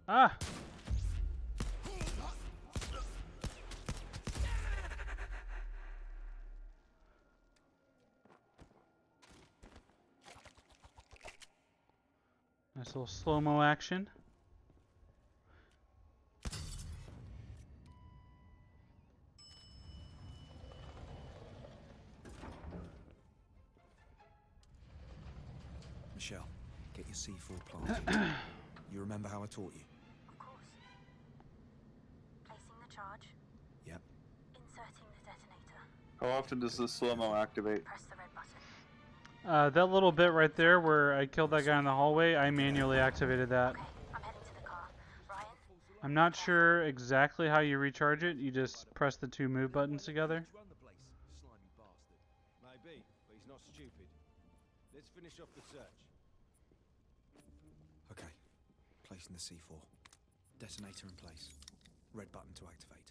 Ah! Nice little slow-mo action. Michelle, get your C4 planted. You remember how I taught you? Of course. Placing the charge. Yep. Inserting the detonator. How often does the slow-mo activate? Press the red button. That little bit right there where I killed that guy in the hallway, I manually activated that. Okay, I'm heading to the car. Ryan? I'm not sure exactly how you recharge it. You just press the 2 move buttons together. Run the place, slimy bastard. Maybe, but he's not stupid. Let's finish off the search. Okay. Placing the C4. Detonator in place. Red button to activate.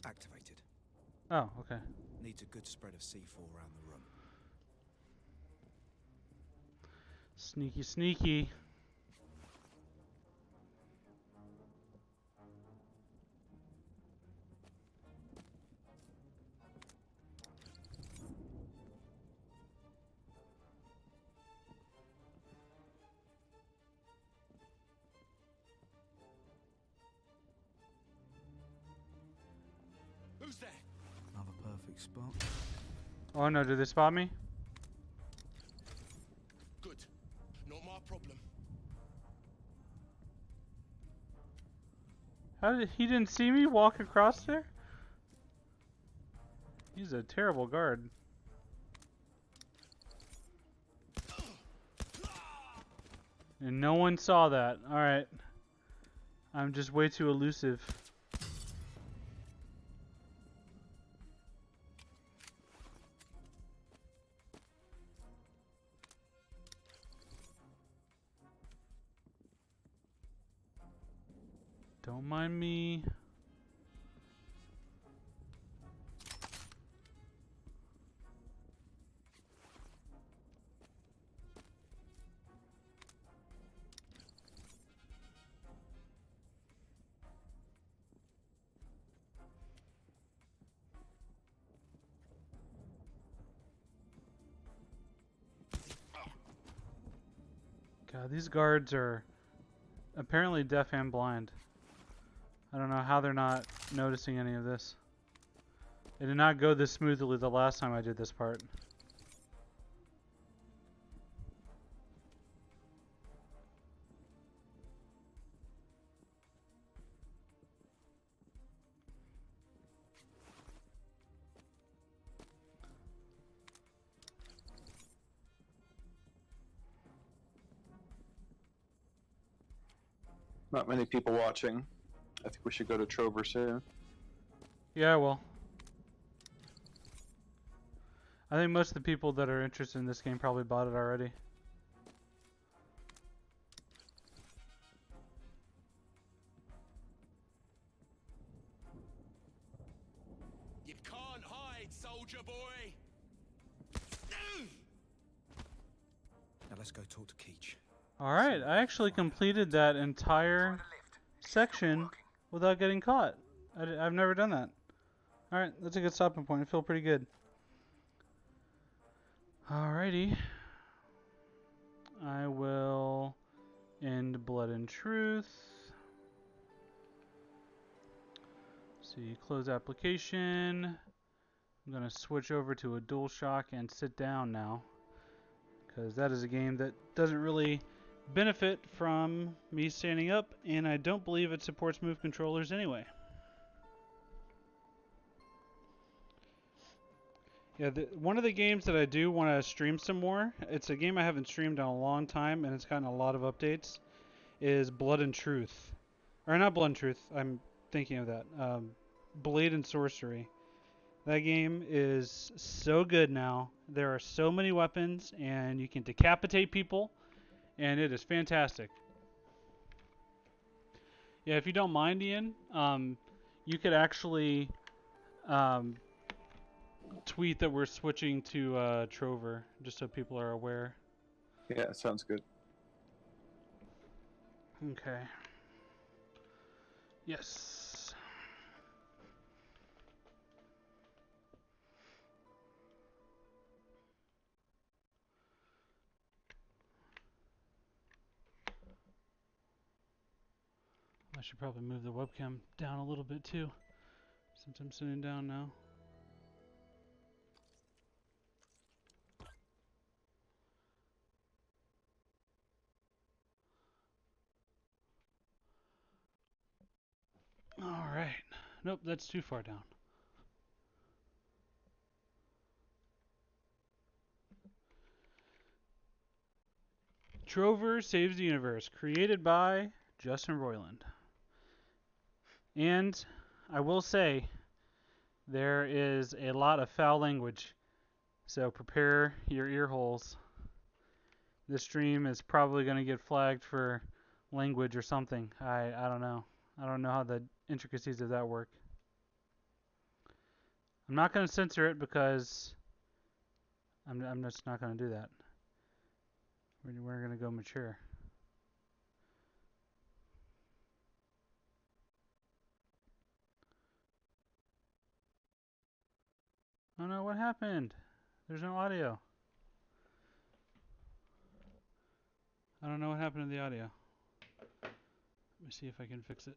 Activated. Oh, okay. Needs a good spread of C4 around the room. Sneaky, sneaky. Who's there? Another perfect spot. Oh no, did they spot me? Good. Not my problem. How did he didn't see me walk across there? He's a terrible guard. And no one saw that. Alright. I'm just way too elusive. Don't mind me. God, these guards are apparently deaf and blind. I don't know how they're not noticing any of this. It did not go this smoothly the last time I did this part. Not many people watching. I think we should go to Trover soon. Yeah, well. I think most of the people that are interested in this game probably bought it already. You can't hide, soldier boy. Now let's go talk to Keach. Alright, I actually completed that entire section without getting caught. I've never done that. Alright, that's a good stopping point. I feel pretty good. Alrighty. I will end Blood and Truth. See, close application. I'm going to switch over to a DualShock and sit down now, because that is a game that doesn't really benefit from me standing up, and I don't believe it supports Move controllers anyway. Yeah, one of the games that I do want to stream some more, it's a game I haven't streamed in a long time, and it's gotten a lot of updates, is Blood and Truth. Or not Blood and Truth, I'm thinking of that. Blade and Sorcery. That game is so good now. There are so many weapons, and you can decapitate people, and it is fantastic. Yeah, if you don't mind, Ian, you could actually tweet that we're switching to Trover, just so people are aware. Yeah, sounds good. Okay. Yes. I should probably move the webcam down a little bit too, since I'm sitting down now. Alright. Nope, that's too far down. Trover Saves the Universe, created by Justin Roiland. And I will say, there is a lot of foul language, so prepare your ear holes. This stream is probably going to get flagged for language or something. I don't know. I don't know how the intricacies of that work. I'm not going to censor it because I'm just not going to do that. We're going to go mature. Oh no, what happened? There's no audio. I don't know what happened to the audio. Let me see if I can fix it.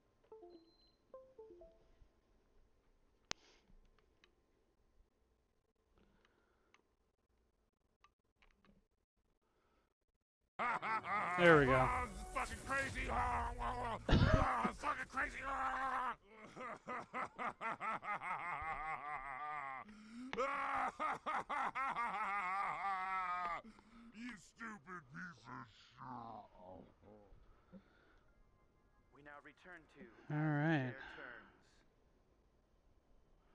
There we go. This is fucking crazy. Fucking crazy. You stupid piece of shit. We now return to All right. turns.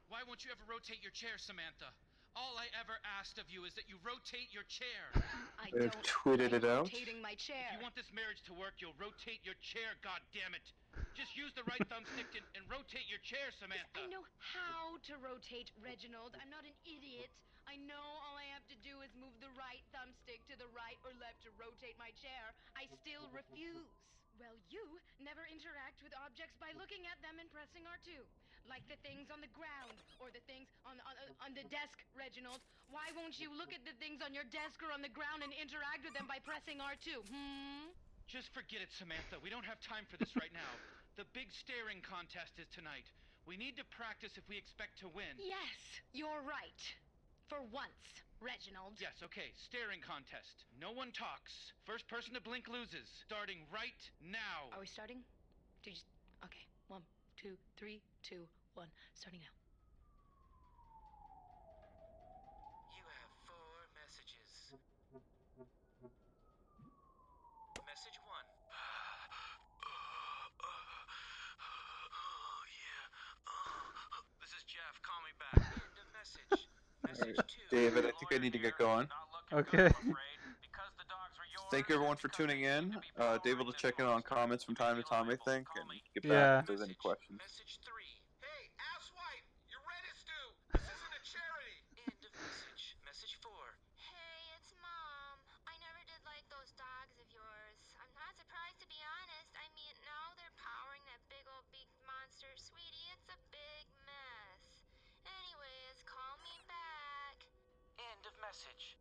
Why won't you ever rotate your chair, Samantha? All I ever asked of you is that you rotate your chair. I They've don't tweeted like it out. rotating my chair. If you want this marriage to work, you'll rotate your chair, goddammit. Just use the right thumbstick and rotate your chair, Samantha. I know how to rotate, Reginald. I'm not an idiot. I know all I have to do is move the right thumbstick to the right or left to rotate my chair. I still refuse. Well, you never interact with objects by looking at them and pressing R2. Like the things on the ground or the things on the desk, Reginald. Why won't you look at the things on your desk or on the ground and interact with them by pressing R2? Just forget it, Samantha. We don't have time for this right now. The big staring contest is tonight. We need to practice if we expect to win. Yes, you're right. For once, Reginald. Yes, okay. Staring contest. No one talks. First person to blink loses. Starting right now. Are we starting? Okay. 1, 2, 3, 2, 1. Starting now. You have 4 messages. Message 1. This is Jeff. Call me back. End of message. Message 2. David, I think I need to get going. Okay. Thank you everyone for tuning in. David will check in on comments from time to time, I think, and get back Yeah. if there's any questions. Message 3. Hey, asswipe! You're Reddit's due! This isn't a charity! End of message. Message 4. Hey, it's Mom. I never did like those dogs of yours. I'm not surprised, to be honest. I mean, now they're powering that big old beaked monster. Sweetie, it's a big mess. Anyways, call me back. End of message.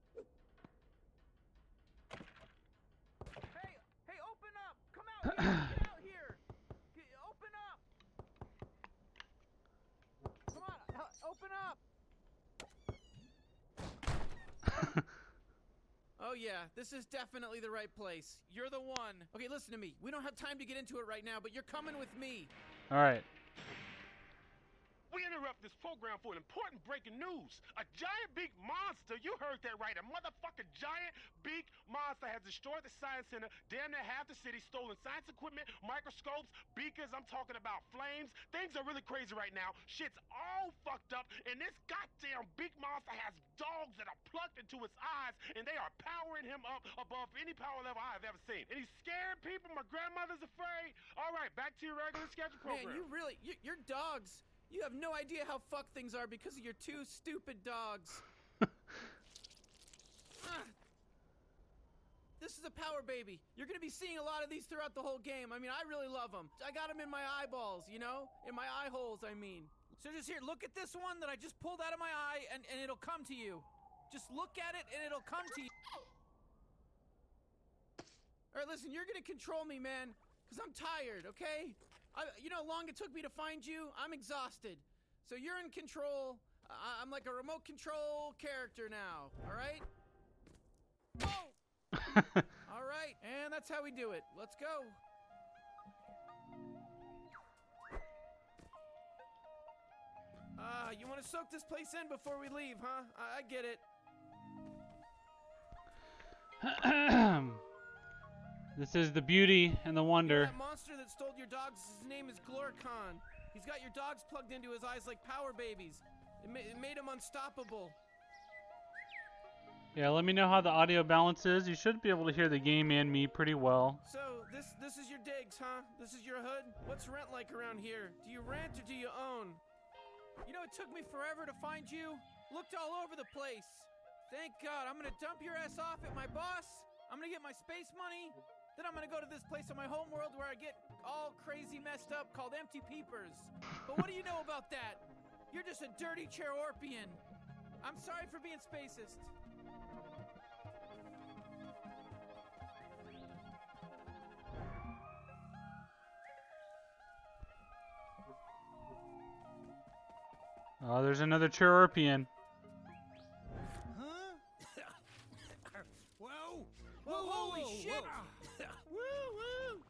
Hey, open up! Come out here! Get out here! Open up! Come on, open up! Oh yeah, this is definitely the right place. You're the one. Okay, listen to me. We don't have time to get into it right now, but you're coming with me. All right. We interrupt this program for an important breaking news. A giant beak monster, you heard that right, a motherfucking giant beak monster has destroyed the science center, damn near half the city, stolen science equipment, microscopes, beakers, I'm talking about flames. Things are really crazy right now. Shit's all fucked up, and this goddamn beak monster has dogs that are plugged into its eyes, and they are powering him up above any power level I've ever seen. And he's scaring people, my grandmother's afraid. All right, back to your regular schedule program. Man, your dogs. You have no idea how fucked things are because of your 2 stupid dogs. This is a power baby. You're gonna be seeing a lot of these throughout the whole game. I mean, I really love them. I got them in my eyeballs, you know? In my eye holes, I mean. So just here, look at this one that I just pulled out of my eye, and it'll come to you. Just look at it, and it'll come to you. Alright, listen, you're gonna control me, man. Because I'm tired, okay? You know how long it took me to find you? I'm exhausted. So you're in control. I'm like a remote control character now, alright? Whoa! Alright, and that's how we do it. Let's go. You want to soak this place in before we leave, huh? I get it. This is the beauty and the wonder. That monster that stole your dogs, his name is Glorcon. He's got your dogs plugged into his eyes like power babies. It made him unstoppable. Yeah, let me know how the audio balance is. You should be able to hear the game and me pretty well. So, this is your digs, huh? This is your hood? What's rent like around here? Do you rent or do you own? You know, it took me forever to find you. Looked all over the place. Thank God. I'm gonna dump your ass off at my boss. I'm gonna get my space money. Then I'm gonna go to this place on my home world where I get all crazy messed up called Empty Peepers. But what do you know about that? You're just a dirty Cherorpian. I'm sorry for being spacist. Oh, there's another Cherorpian. Huh? Whoa! Whoa, holy shit! Woo woo!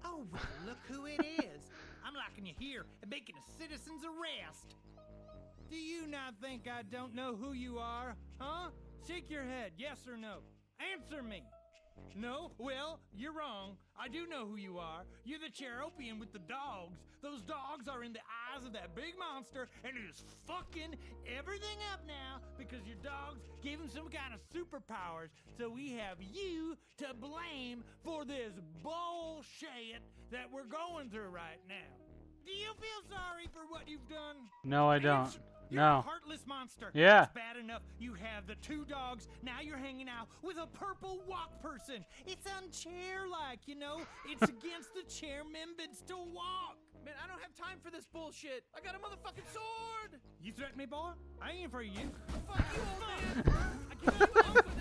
Oh, well, look who it is. I'm locking you here and making a citizen's arrest. Do you not think I don't know who you are? Huh? Shake your head, yes or no. Answer me. No? Well, you're wrong. I do know who you are. You're the Cherorpian with the dogs. Those dogs are in the eyes of that big monster, and it is fucking everything up now because your dogs gave him some kind of superpowers. So we have you to blame for this bullshit that we're going through right now. Do you feel sorry for what you've done? No, I don't. You're No. a heartless monster. Yeah. It's bad enough you have the two dogs. Now you're hanging out with a purple walk person. It's unchair-like, you know? It's against the chair members to walk. Man, I don't have time for this bullshit. I got a motherfucking sword. You threaten me, boy? I ain't for you. Fuck you, old man. I give you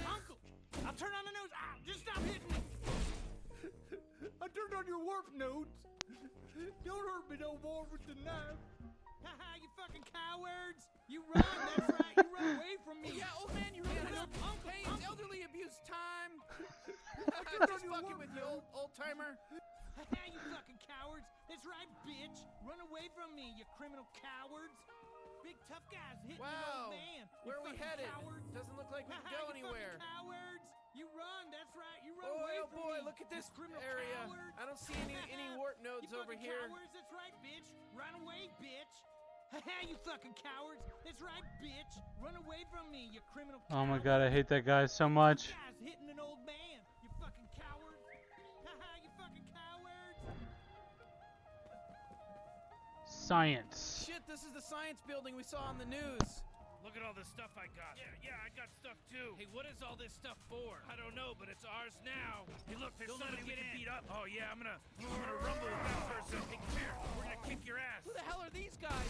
uncle. I'll turn on the nose. Ah, just stop hitting me. I turned on your warp nodes. Don't hurt me no more with the knife. Haha, you fucking cowards! You run, that's right, you run away from me! Yeah, old man, you really run. Hey, it's elderly abuse time! I'm just fucking with you, old timer. Haha, you fucking cowards! That's right, bitch! Run away from me, you criminal cowards! Big tough guys hitting an old man! Where are we headed? Cowards. Doesn't look like we can go anywhere. Cowards! You run, that's right, you run Oh, away oh from boy, me! look at this criminal area. Cowards. I don't see any warp nodes you over fucking here. Cowards, that's right, bitch! Run away, bitch! Haha, you fucking cowards! That's right, bitch! Run away from me, you criminal cowards! Oh my god, I hate that guy so much. Guys hitting an old man, you fucking cowards! Haha, you fucking cowards! Science. Shit, this is the science building we saw on the news. Look at all the stuff I got. Yeah, I got stuff too. Hey, what is all this stuff for? I don't know, but it's ours now. Hey, look, there's somebody we can beat up. Oh yeah, I'm gonna rumble with that person. Hey, come here. We're gonna kick your ass. Who the hell are these guys?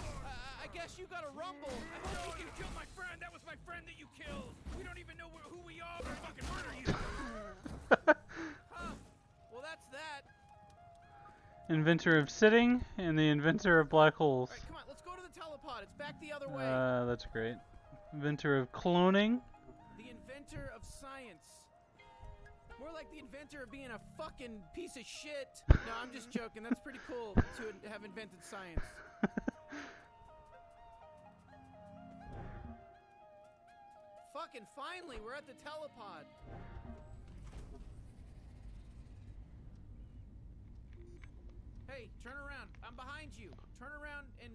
I guess you got a rumble. No, you killed my friend. That was my friend that you killed. We don't even know who we are. We're gonna fucking murder you. Huh. Well, that's that. Inventor of sitting and the inventor of black holes. All right, come on, let's go to the telepod. It's back the other way. That's great. Inventor of cloning. The inventor of science. More like the inventor of being a fucking piece of shit. No, I'm just joking. That's pretty cool to have invented science. Fucking finally, we're at the telepod. Hey, turn around. I'm behind you. Turn around and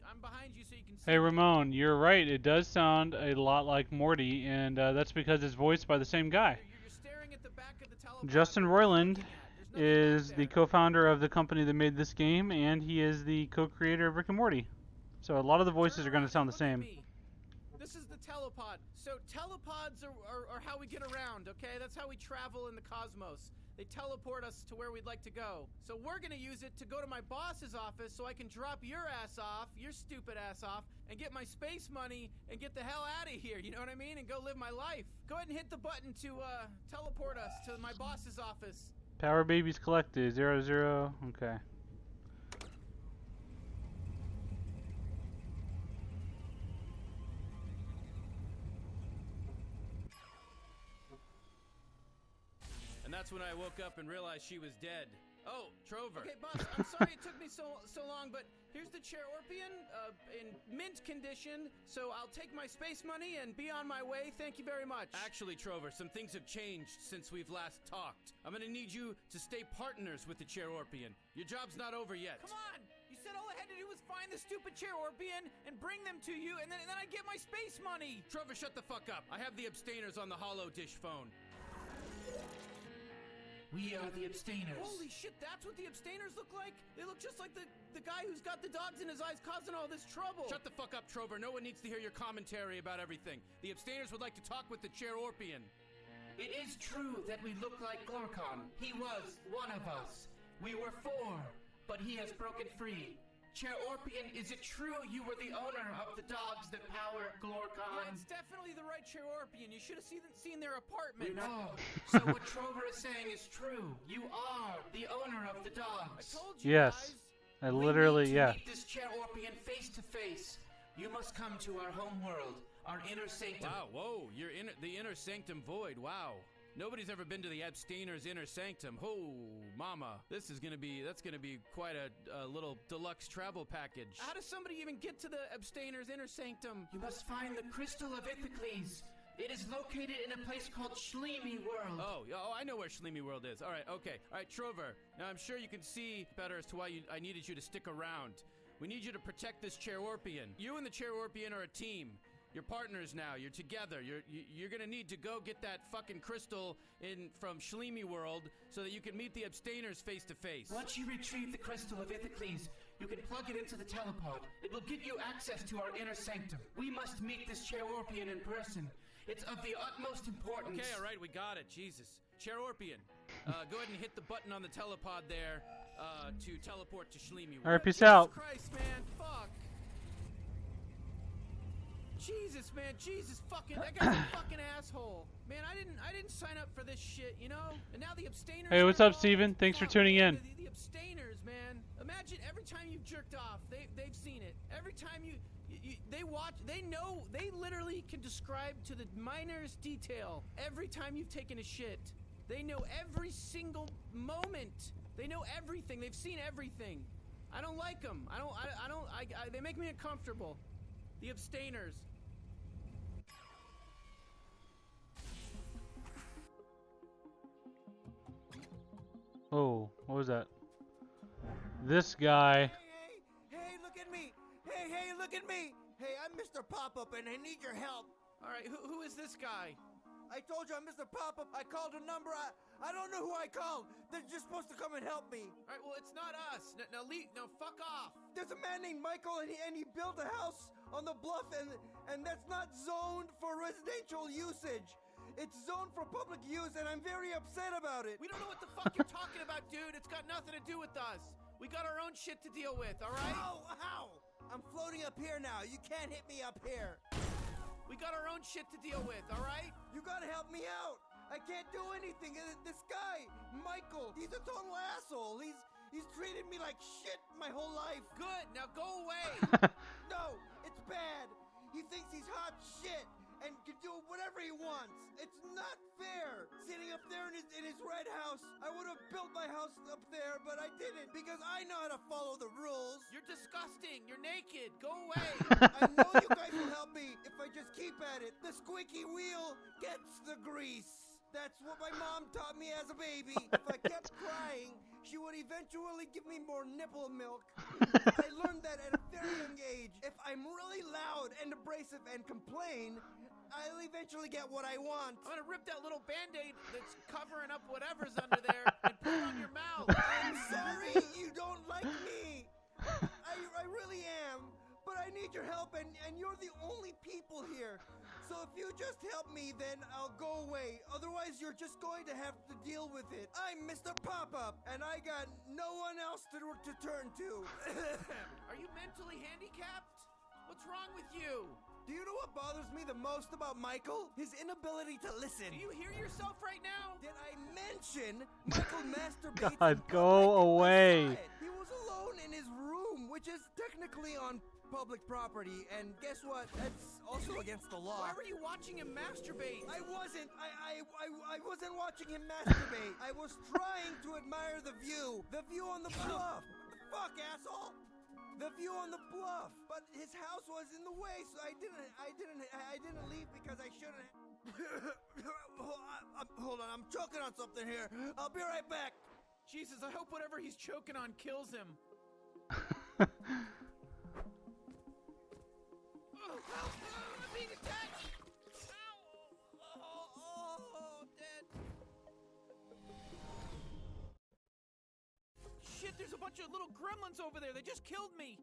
I'm behind you so you can see. Hey Ramon, you're right. It does sound a lot like Morty, and that's because it's voiced by the same guy. You're staring at the back of the telepod. Justin Roiland is the co-founder of the company that made this game, and he is the co-creator of Rick and Morty. So a lot of the voices are going to sound the same. This is the telepod. So telepods are how we get around, okay? That's how we travel in the cosmos. They teleport us to where we'd like to go. So we're gonna use it to go to my boss's office so I can drop your ass off, your stupid ass off, and get my space money and get the hell out of here, you know what I mean? And go live my life. Go ahead and hit the button to teleport us to my boss's office. Power babies collected. 0, okay. And that's when I woke up and realized she was dead. Oh, Trover. Okay, boss, I'm sorry it took me so long, but here's the Cherorpian, in mint condition, so I'll take my space money and be on my way. Thank you very much. Actually, Trover, some things have changed since we've last talked. I'm gonna need you to stay partners with the Cherorpian. Your job's not over yet. Come on! You said all I had to do was find the stupid Cherorpian and bring them to you, and then I'd get my space money! Trover, shut the fuck up. I have the abstainers on the hollow dish phone. We are the abstainers. Holy shit, that's what the abstainers look like? They look just like the guy who's got the dogs in his eyes causing all this trouble. Shut the fuck up, Trover. No one needs to hear your commentary about everything. The abstainers would like to talk with the Chair Orpian. It is true that we look like Glorcon. He was one of us. We were 4, but he has broken free. Chair Orpian, is it true you were the owner of the dogs that power Glorcon? Yeah, it's definitely the right Chair Orpian. You should have seen their apartment. No. So what Trover is saying is true. You are the owner of the dogs. I told you Yes. guys. I literally, we need yeah. to meet this Chair Orpian face to face. You must come to our home world, our inner sanctum. Wow, whoa, the inner sanctum void, wow. Nobody's ever been to the abstainers' inner sanctum. Oh, mama, that's gonna be quite a little deluxe travel package. How does somebody even get to the abstainers' inner sanctum? You must find the Crystal of Ithacles. It is located in a place called Schleemy World. Oh, I know where Schleemy World is. All right, okay. All right, Trover, now I'm sure you can see better as to why I needed you to stick around. We need you to protect this Chair Orpian. You and the Chair Orpian are a team. You're partners now. You're together. You're gonna need to go get that fucking crystal from Schleemy World so that you can meet the abstainers face to face. Once you retrieve the Crystal of Ithacles, you can plug it into the telepod. It will give you access to our inner sanctum. We must meet this Chair Orpian in person. It's of the utmost importance. Okay, all right, we got it. Jesus. Chair Orpian, go ahead and hit the button on the telepod there to teleport to Schleemy World. All right, peace out. Christ, man, fuck. Jesus, man, Jesus, fucking, that guy's a fucking asshole. Man, I didn't sign up for this shit, you know? And now the abstainers. Hey, what's up, Steven? Thanks for tuning in. The abstainers, man. Imagine every time you've jerked off, they've seen it. Every time they watch, they know, they literally can describe to the minutest detail every time you've taken a shit. They know every single moment. They know everything. They've seen everything. I don't like them. They make me uncomfortable. The abstainers. Oh, what was that? This guy. Hey, look at me! Hey, look at me! Hey, I'm Mr. Pop-Up and I need your help. All right, who is this guy? I told you I'm Mr. Pop-Up. I called a number. I don't know who I called. They're just supposed to come and help me. All right, well, it's not us. Now, fuck off. There's a man named Michael, and he built a house on the bluff, and that's not zoned for residential usage. It's zoned for public use, and I'm very upset about it. We don't know what the fuck you're talking about, dude. It's got nothing to do with us. We got our own shit to deal with, all right? How? I'm floating up here now. You can't hit me up here. We got our own shit to deal with, all right? You gotta help me out. I can't do anything. This guy, Michael, he's a total asshole. He's treated me like shit my whole life. Good, now go away. No, it's bad. He thinks he's hot shit and can do whatever he wants. It's not fair. Sitting up there in his red house, I would have built my house up there, but I didn't because I know how to follow the rules. You're disgusting. You're naked. Go away. I know you guys will help me if I just keep at it. The squeaky wheel gets the grease. That's what my mom taught me as a baby. If I kept crying, she would eventually give me more nipple milk. I learned that at a very young age. If I'm really loud and abrasive and complain, I'll eventually get what I want. I'm gonna rip that little Band-Aid that's covering up whatever's under there and put it on your mouth. I'm sorry you don't like me. I really am. But I need your help, and you're the only people here. So if you just help me, then I'll go away. Otherwise, you're just going to have to deal with it. I'm Mr. Pop-Up, and I got no one else to turn to. Are you mentally handicapped? What's wrong with you? Do you know what bothers me the most about Michael? His inability to listen. Do you hear yourself right now? Did I mention Michael masturbates? God, go away. He was alone in his room, which is technically on public property, and guess what? That's also against the law. Why were you watching him masturbate? I wasn't. I wasn't watching him masturbate. I was trying to admire the view. The view on the bluff. What the fuck, asshole? The view on the bluff. But his house was in the way, so I didn't leave because I shouldn't. Hold on, I'm choking on something here. I'll be right back. Jesus, I hope whatever he's choking on kills him. I'm being attacked! Ow! Oh, dead. bunch of little gremlins over there. They just killed me.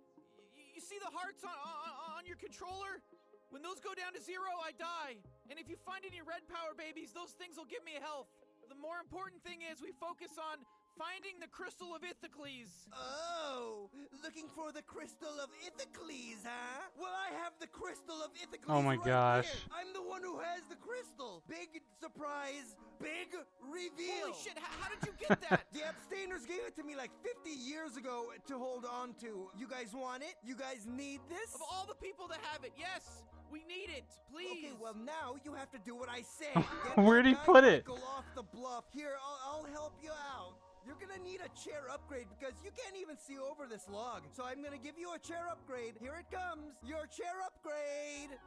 You see the hearts on your controller? When those go down to 0, I die. And if you find any red power babies, those things will give me health. The more important thing is we focus on finding the Crystal of Ithacles. Oh, looking for the Crystal of Ithacles, huh? Well, I have the Crystal of Ithacles. Oh my gosh. Here. I'm the one who has the crystal. Big surprise, big reveal. Holy shit, how did you get that? The abstainers gave it to me like 50 years ago to hold on to. You guys want it? You guys need this? Of all the people to have it, yes. We need it, please. Okay, well now you have to do what I say. Where'd he put it? Go off the bluff. Here, I'll help you out. You're gonna need a chair upgrade because you can't even see over this log. So I'm gonna give you a chair upgrade. Here it comes. Your chair upgrade.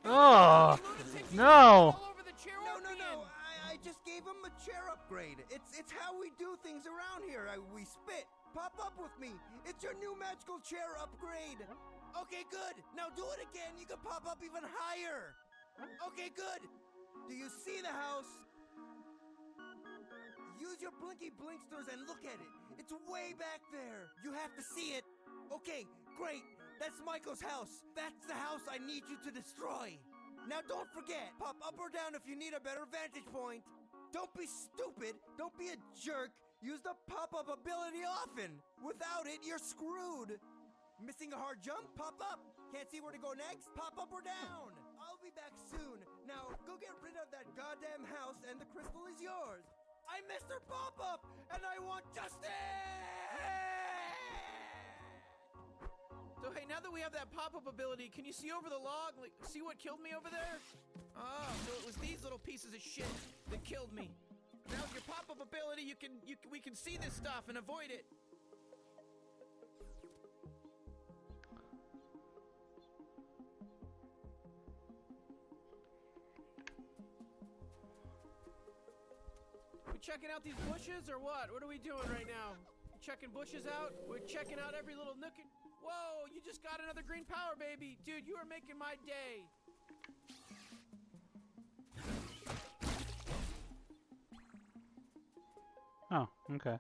Oh, no. No. I just gave him a chair upgrade. It's how we do things around here. We spit. Pop up with me. It's your new magical chair upgrade. Okay, good. Now do it again. You can pop up even higher. Okay, good. Do you see the house? Use your blinky blinksters and look at it. It's way back there. You have to see it. Okay, great. That's Michael's house. That's the house I need you to destroy. Now don't forget, pop up or down if you need a better vantage point. Don't be stupid. Don't be a jerk. Use the pop-up ability often. Without it, you're screwed. Missing a hard jump? Pop up. Can't see where to go next? Pop up or down. I'll be back soon. Now, go get rid of that goddamn house and the crystal is yours. I'm Mr. Pop-Up, and I want justice! So, hey, now that we have that pop-up ability, can you see over the log? Like, see what killed me over there? Oh, so it was these little pieces of shit that killed me. Now with your pop-up ability, we can see this stuff and avoid it. We checking out these bushes or what? What are we doing right now? Checking bushes out? We're checking out every little nook and... Whoa, you just got another green power, baby. Dude, you are making my day. Oh, okay.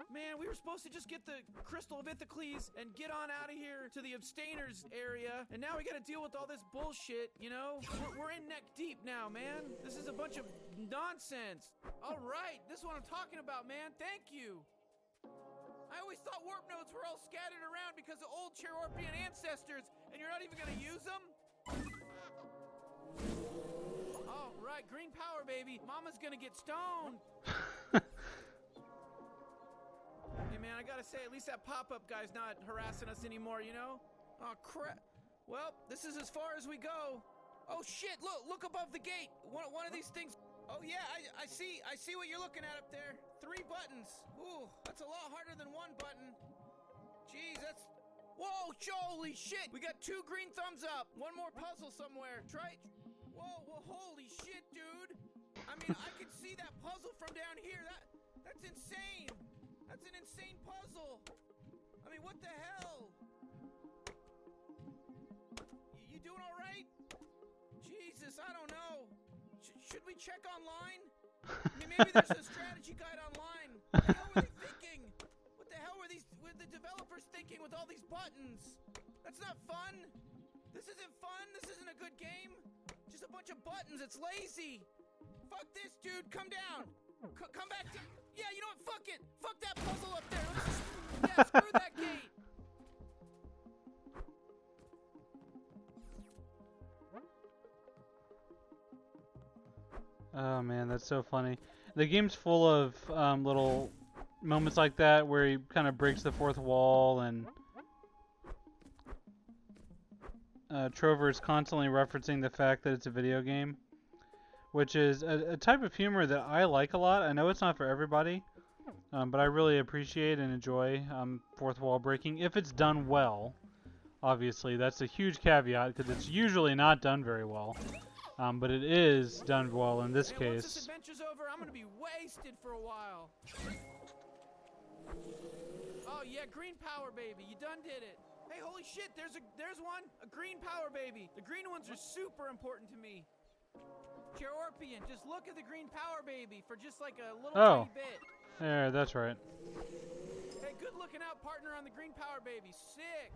Man, we were supposed to just get the Crystal of Ithacles and get on out of here to the abstainers area, and now we gotta deal with all this bullshit, you know? We're in neck deep now, man. This is a bunch of nonsense. All right, this is what I'm talking about, man. Thank you. I always thought warp nodes were all scattered around because of old Cherorpian ancestors, and you're not even gonna use them? All right, green power, baby. Mama's gonna get stoned. Hey, man, I gotta say, at least that pop-up guy's not harassing us anymore, you know? Oh, crap. Well, this is as far as we go. Oh, shit, look above the gate. One of these things... Oh, yeah, I see what you're looking at up there. 3 buttons. Ooh, that's a lot harder than 1 button. Jeez, that's... Whoa, holy shit. We got 2 green thumbs up. 1 more puzzle somewhere. Try... Whoa, well, holy shit, dude. I mean, I can see that puzzle from down here. That's insane. That's an insane puzzle. I mean, what the hell? You doing all right? Jesus, I don't know. Should we check online? I mean, maybe there's a strategy guide online. What the hell were they thinking? What the hell were the developers thinking with all these buttons? That's not fun. This isn't fun. This isn't a good game. Just a bunch of buttons. It's lazy. Fuck this, dude. Come down. Come back to... Yeah, you know what? Fuck it. Fuck that puzzle up there. Yeah, screw that gate. Oh man, that's so funny. The game's full of little moments like that where he kind of breaks the fourth wall, and Trover is constantly referencing the fact that it's a video game, which is a type of humor that I like a lot. I know it's not for everybody, but I really appreciate and enjoy fourth wall breaking if it's done well. Obviously, that's a huge caveat because it's usually not done very well. But it is done well in this case. Once this adventure's over, I'm gonna be wasted for a while. Oh yeah, green power, baby. You done did it. Hey, holy shit! There's one. A green power, baby. The green ones are super important to me. Cherorpian Orpian. Just look at the green power baby for just like a little Oh. tiny bit. There, that's right. Hey, good looking out, partner, on the green power baby. Sick.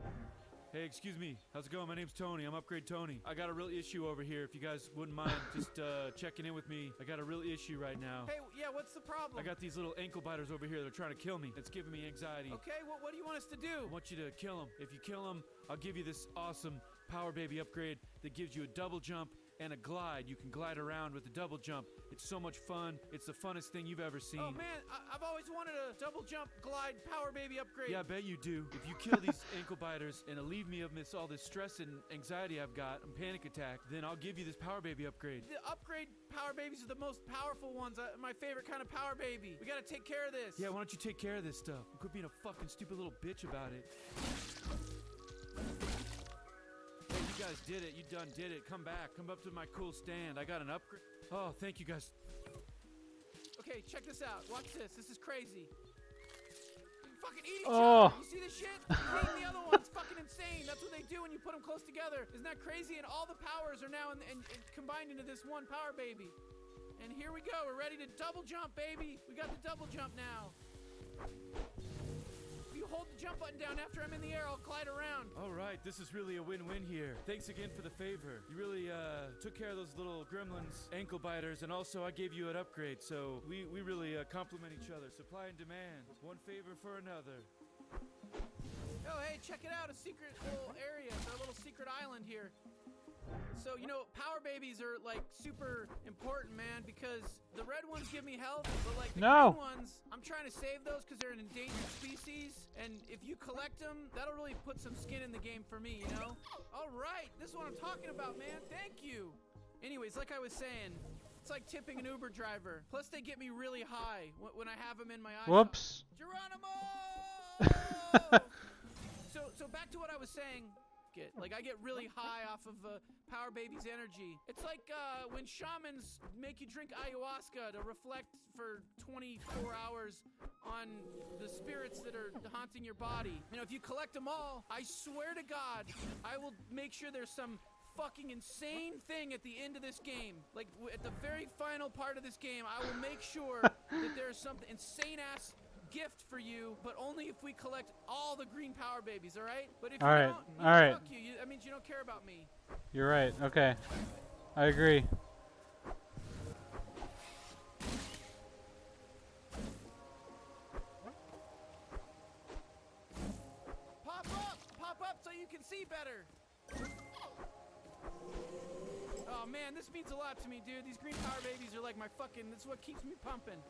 Hey, excuse me. How's it going? My name's Tony. I'm Upgrade Tony. I got a real issue over here. If you guys wouldn't mind just checking in with me. I got a real issue right now. Hey, yeah, what's the problem? I got these little ankle biters over here. They're trying to kill me. It's giving me anxiety. Okay, what do you want us to do? I want you to kill them. If you kill them, I'll give you this awesome Power Baby upgrade that gives you a double jump and a glide. You can glide around with the double jump. It's so much fun. It's the funnest thing you've ever seen. Oh, man, I've always wanted a double jump, glide, power baby upgrade. Yeah, I bet you do. If you kill these ankle biters and relieve me of all this stress and anxiety I've got and panic attack, then I'll give you this Power Baby upgrade. The upgrade power babies are the most powerful ones. My favorite kind of power baby. We gotta take care of this. Yeah, why don't you take care of this stuff? Quit being a fucking stupid little bitch about it. Hey, you guys did it. You done did it. Come back. Come up to my cool stand. I got an upgrade. Oh, thank you guys. Okay, check this out. Watch this. This is crazy. You fucking eat each Oh. other. You see this shit? Eating the other one. It's fucking insane. That's what they do when you put them close together. Isn't that crazy? And all the powers are now and combined into this one power baby. And here we go. We're ready to double jump, baby. We got the double jump now. If you hold the jump button down after I'm in the air, I'll glide around. All right, this is really a win-win here. Thanks again for the favor. You really took care of those little gremlins, ankle biters, and also I gave you an upgrade. So we really complement each other. Supply and demand. One favor for another. Oh, hey, check it out. A secret little area. It's our little secret island here. So, you know, power babies are, like, super important, man, because the red ones give me health, but, like, the green ones, I'm trying to save those because they're an endangered species, and if you collect them, that'll really put some skin in the game for me, you know? All right, this is what I'm talking about, man. Thank you. Anyways, like I was saying, it's like tipping an Uber driver. Plus, they get me really high when I have them in my eyes. Whoops. Geronimo! So back to what I was saying. Like, I get really high off of Power Baby's energy. It's like when shamans make you drink ayahuasca to reflect for 24 hours on the spirits that are haunting your body. You know, if you collect them all, I swear to God, I will make sure there's some fucking insane thing at the end of this game. Like, at the very final part of this game, I will make sure that there's some insane-ass gift for you, but only if we collect all the green power babies, all right? But if you don't, fuck you. That means you don't care about me. You're right. Okay. I agree. Pop up so you can see better. Oh man, this means a lot to me, dude. These green power babies are like my fucking, this is what keeps me pumping.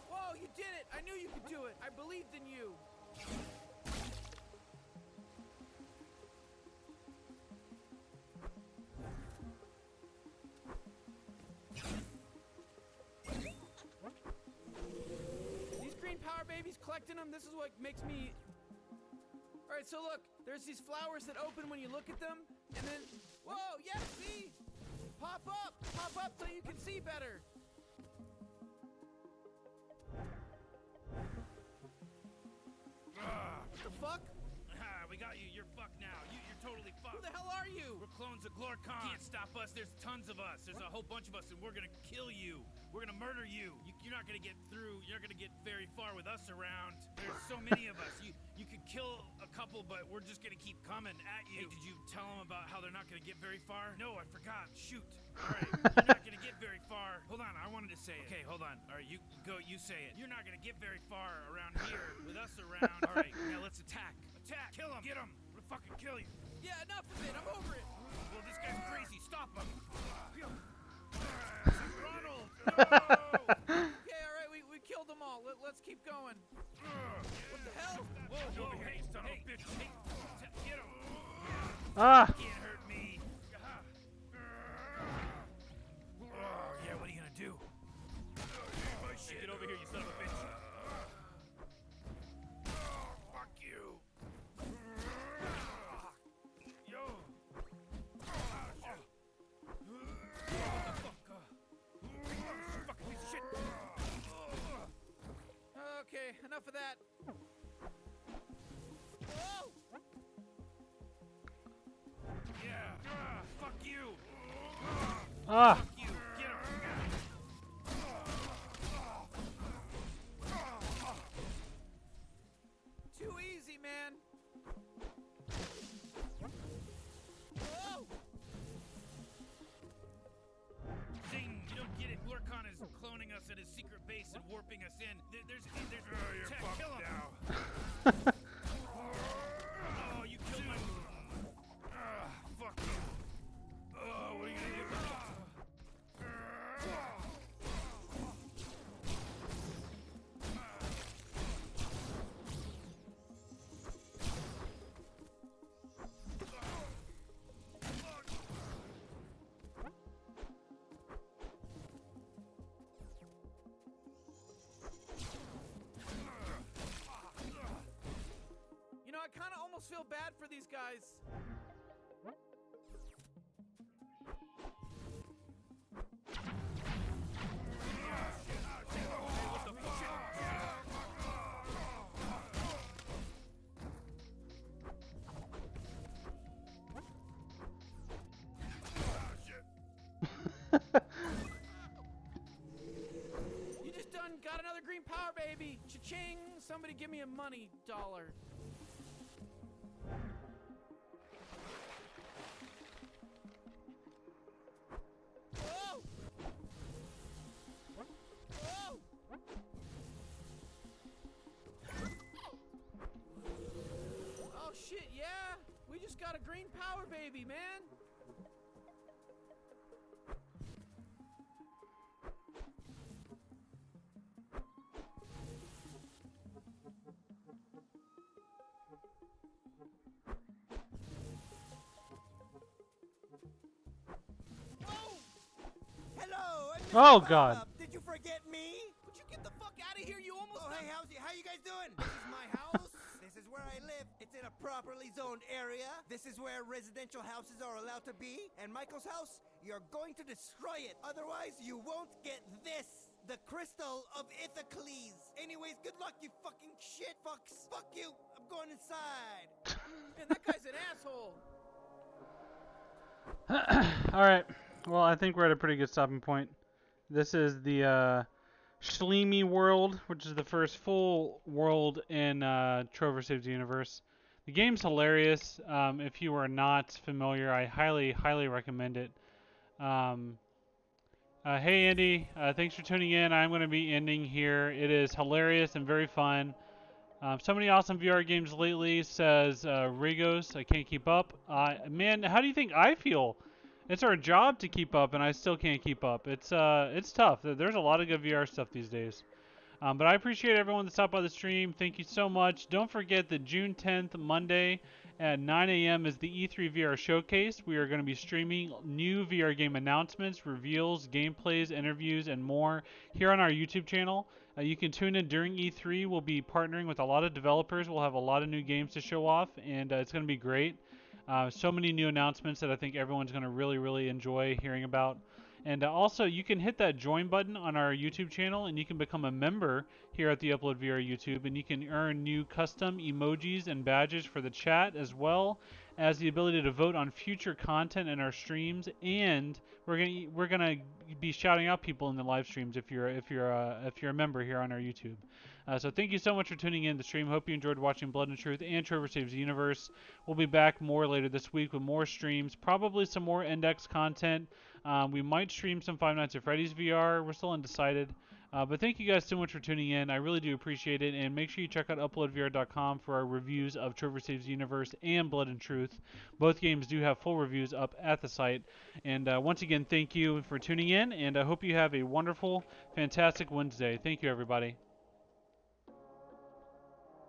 Whoa, you did it! I knew you could do it! I believed in you! These green power babies, collecting them, this is what makes me... Alright, so look, there's these flowers that open when you look at them, and then... Whoa, yeah, see? Pop up so you can see better! What the fuck? We got you. You're fucked now. You're totally fucked. Who the hell are you? We're clones of Glorcon. Can't stop us. There's tons of us. There's a whole bunch of us, and we're gonna kill you. We're gonna murder you. You're not gonna get through. You're not gonna get very far with us around. There's so many of us. You could kill a couple, but we're just gonna keep coming at you. Hey, did you tell them about how they're not gonna get very far? No, I forgot. Shoot. All right, you're not gonna get very far. Hold on, I wanted to say it. Okay, hold on. All right, you go. You say it. You're not gonna get very far around here with us around. All right, now let's attack. Attack. Kill him. Get him. I'm gonna fucking kill you. Yeah, enough of it. I'm over it. Well, this guy's crazy. Stop him. Ronald. No. Okay, all right. We killed them all. Let's keep going. What the hell? Whoa, hey, son of a bitch. Hey, get him. Ah. You can't hurt me. Oh, yeah, what are you gonna do? Get over here, you son of a bitch. Fuck you. Yo. Fucking piece of shit. Okay, enough of that. Whoa! Yeah. Fuck you. Ah. Fuck you. cloning us at his secret base and warping us in. There's You're tech, fucked kill him. now. Oh, you killed my... Fuck you. Oh, what are you gonna do? You know, I kind of almost feel bad for these guys. You just done got another green power, baby. Cha-ching! Somebody give me a money dollar. Whoa! Whoa! Oh shit, yeah! We just got a green power, baby, man! Hello, I'm Mr. Oh, Pop-Up. God. Did you forget me? Would you get the fuck out of here? You almost. Oh, hey, how you guys doing? This is my house. This is where I live. It's in a properly zoned area. This is where residential houses are allowed to be. And Michael's house, you're going to destroy it. Otherwise, you won't get this. The crystal of Ithacles. Anyways, good luck, you fucking shit fucks. Fuck you. I'm going inside. Man, that guy's an asshole. All right. Well, I think we're at a pretty good stopping point. This is the Schleemy world, which is the first full world in Trover Saves the Universe. The game's hilarious. If you are not familiar, I highly, highly recommend it. Hey, Andy. Thanks for tuning in. I'm going to be ending here. It is hilarious and very fun. So many awesome VR games lately, says Rigos. I can't keep up. Man, how do you think I feel? It's our job to keep up, and I still can't keep up. It's tough. There's a lot of good VR stuff these days. But I appreciate everyone that stopped by the stream. Thank you so much. Don't forget that June 10th, Monday, at 9 a.m. is the E3 VR Showcase. We are going to be streaming new VR game announcements, reveals, gameplays, interviews, and more here on our YouTube channel. You can tune in during E3. We'll be partnering with a lot of developers. We'll have a lot of new games to show off, and it's going to be great. So many new announcements that I think everyone's going to really, really enjoy hearing about. And also, you can hit that join button on our YouTube channel, and you can become a member here at the Upload VR YouTube, and you can earn new custom emojis and badges for the chat, as well as the ability to vote on future content in our streams. And we're gonna be shouting out people in the live streams if you're a member here on our YouTube. So thank you so much for tuning in to the stream. Hope you enjoyed watching Blood and Truth and Trover Saves the Universe. We'll be back more later this week with more streams, probably some more Index content. We might stream some Five Nights at Freddy's VR. We're still undecided. But thank you guys so much for tuning in. I really do appreciate it. And make sure you check out uploadvr.com for our reviews of Trover Saves the Universe and Blood and Truth. Both games do have full reviews up at the site. And once again, thank you for tuning in. And I hope you have a wonderful, fantastic Wednesday. Thank you, everybody.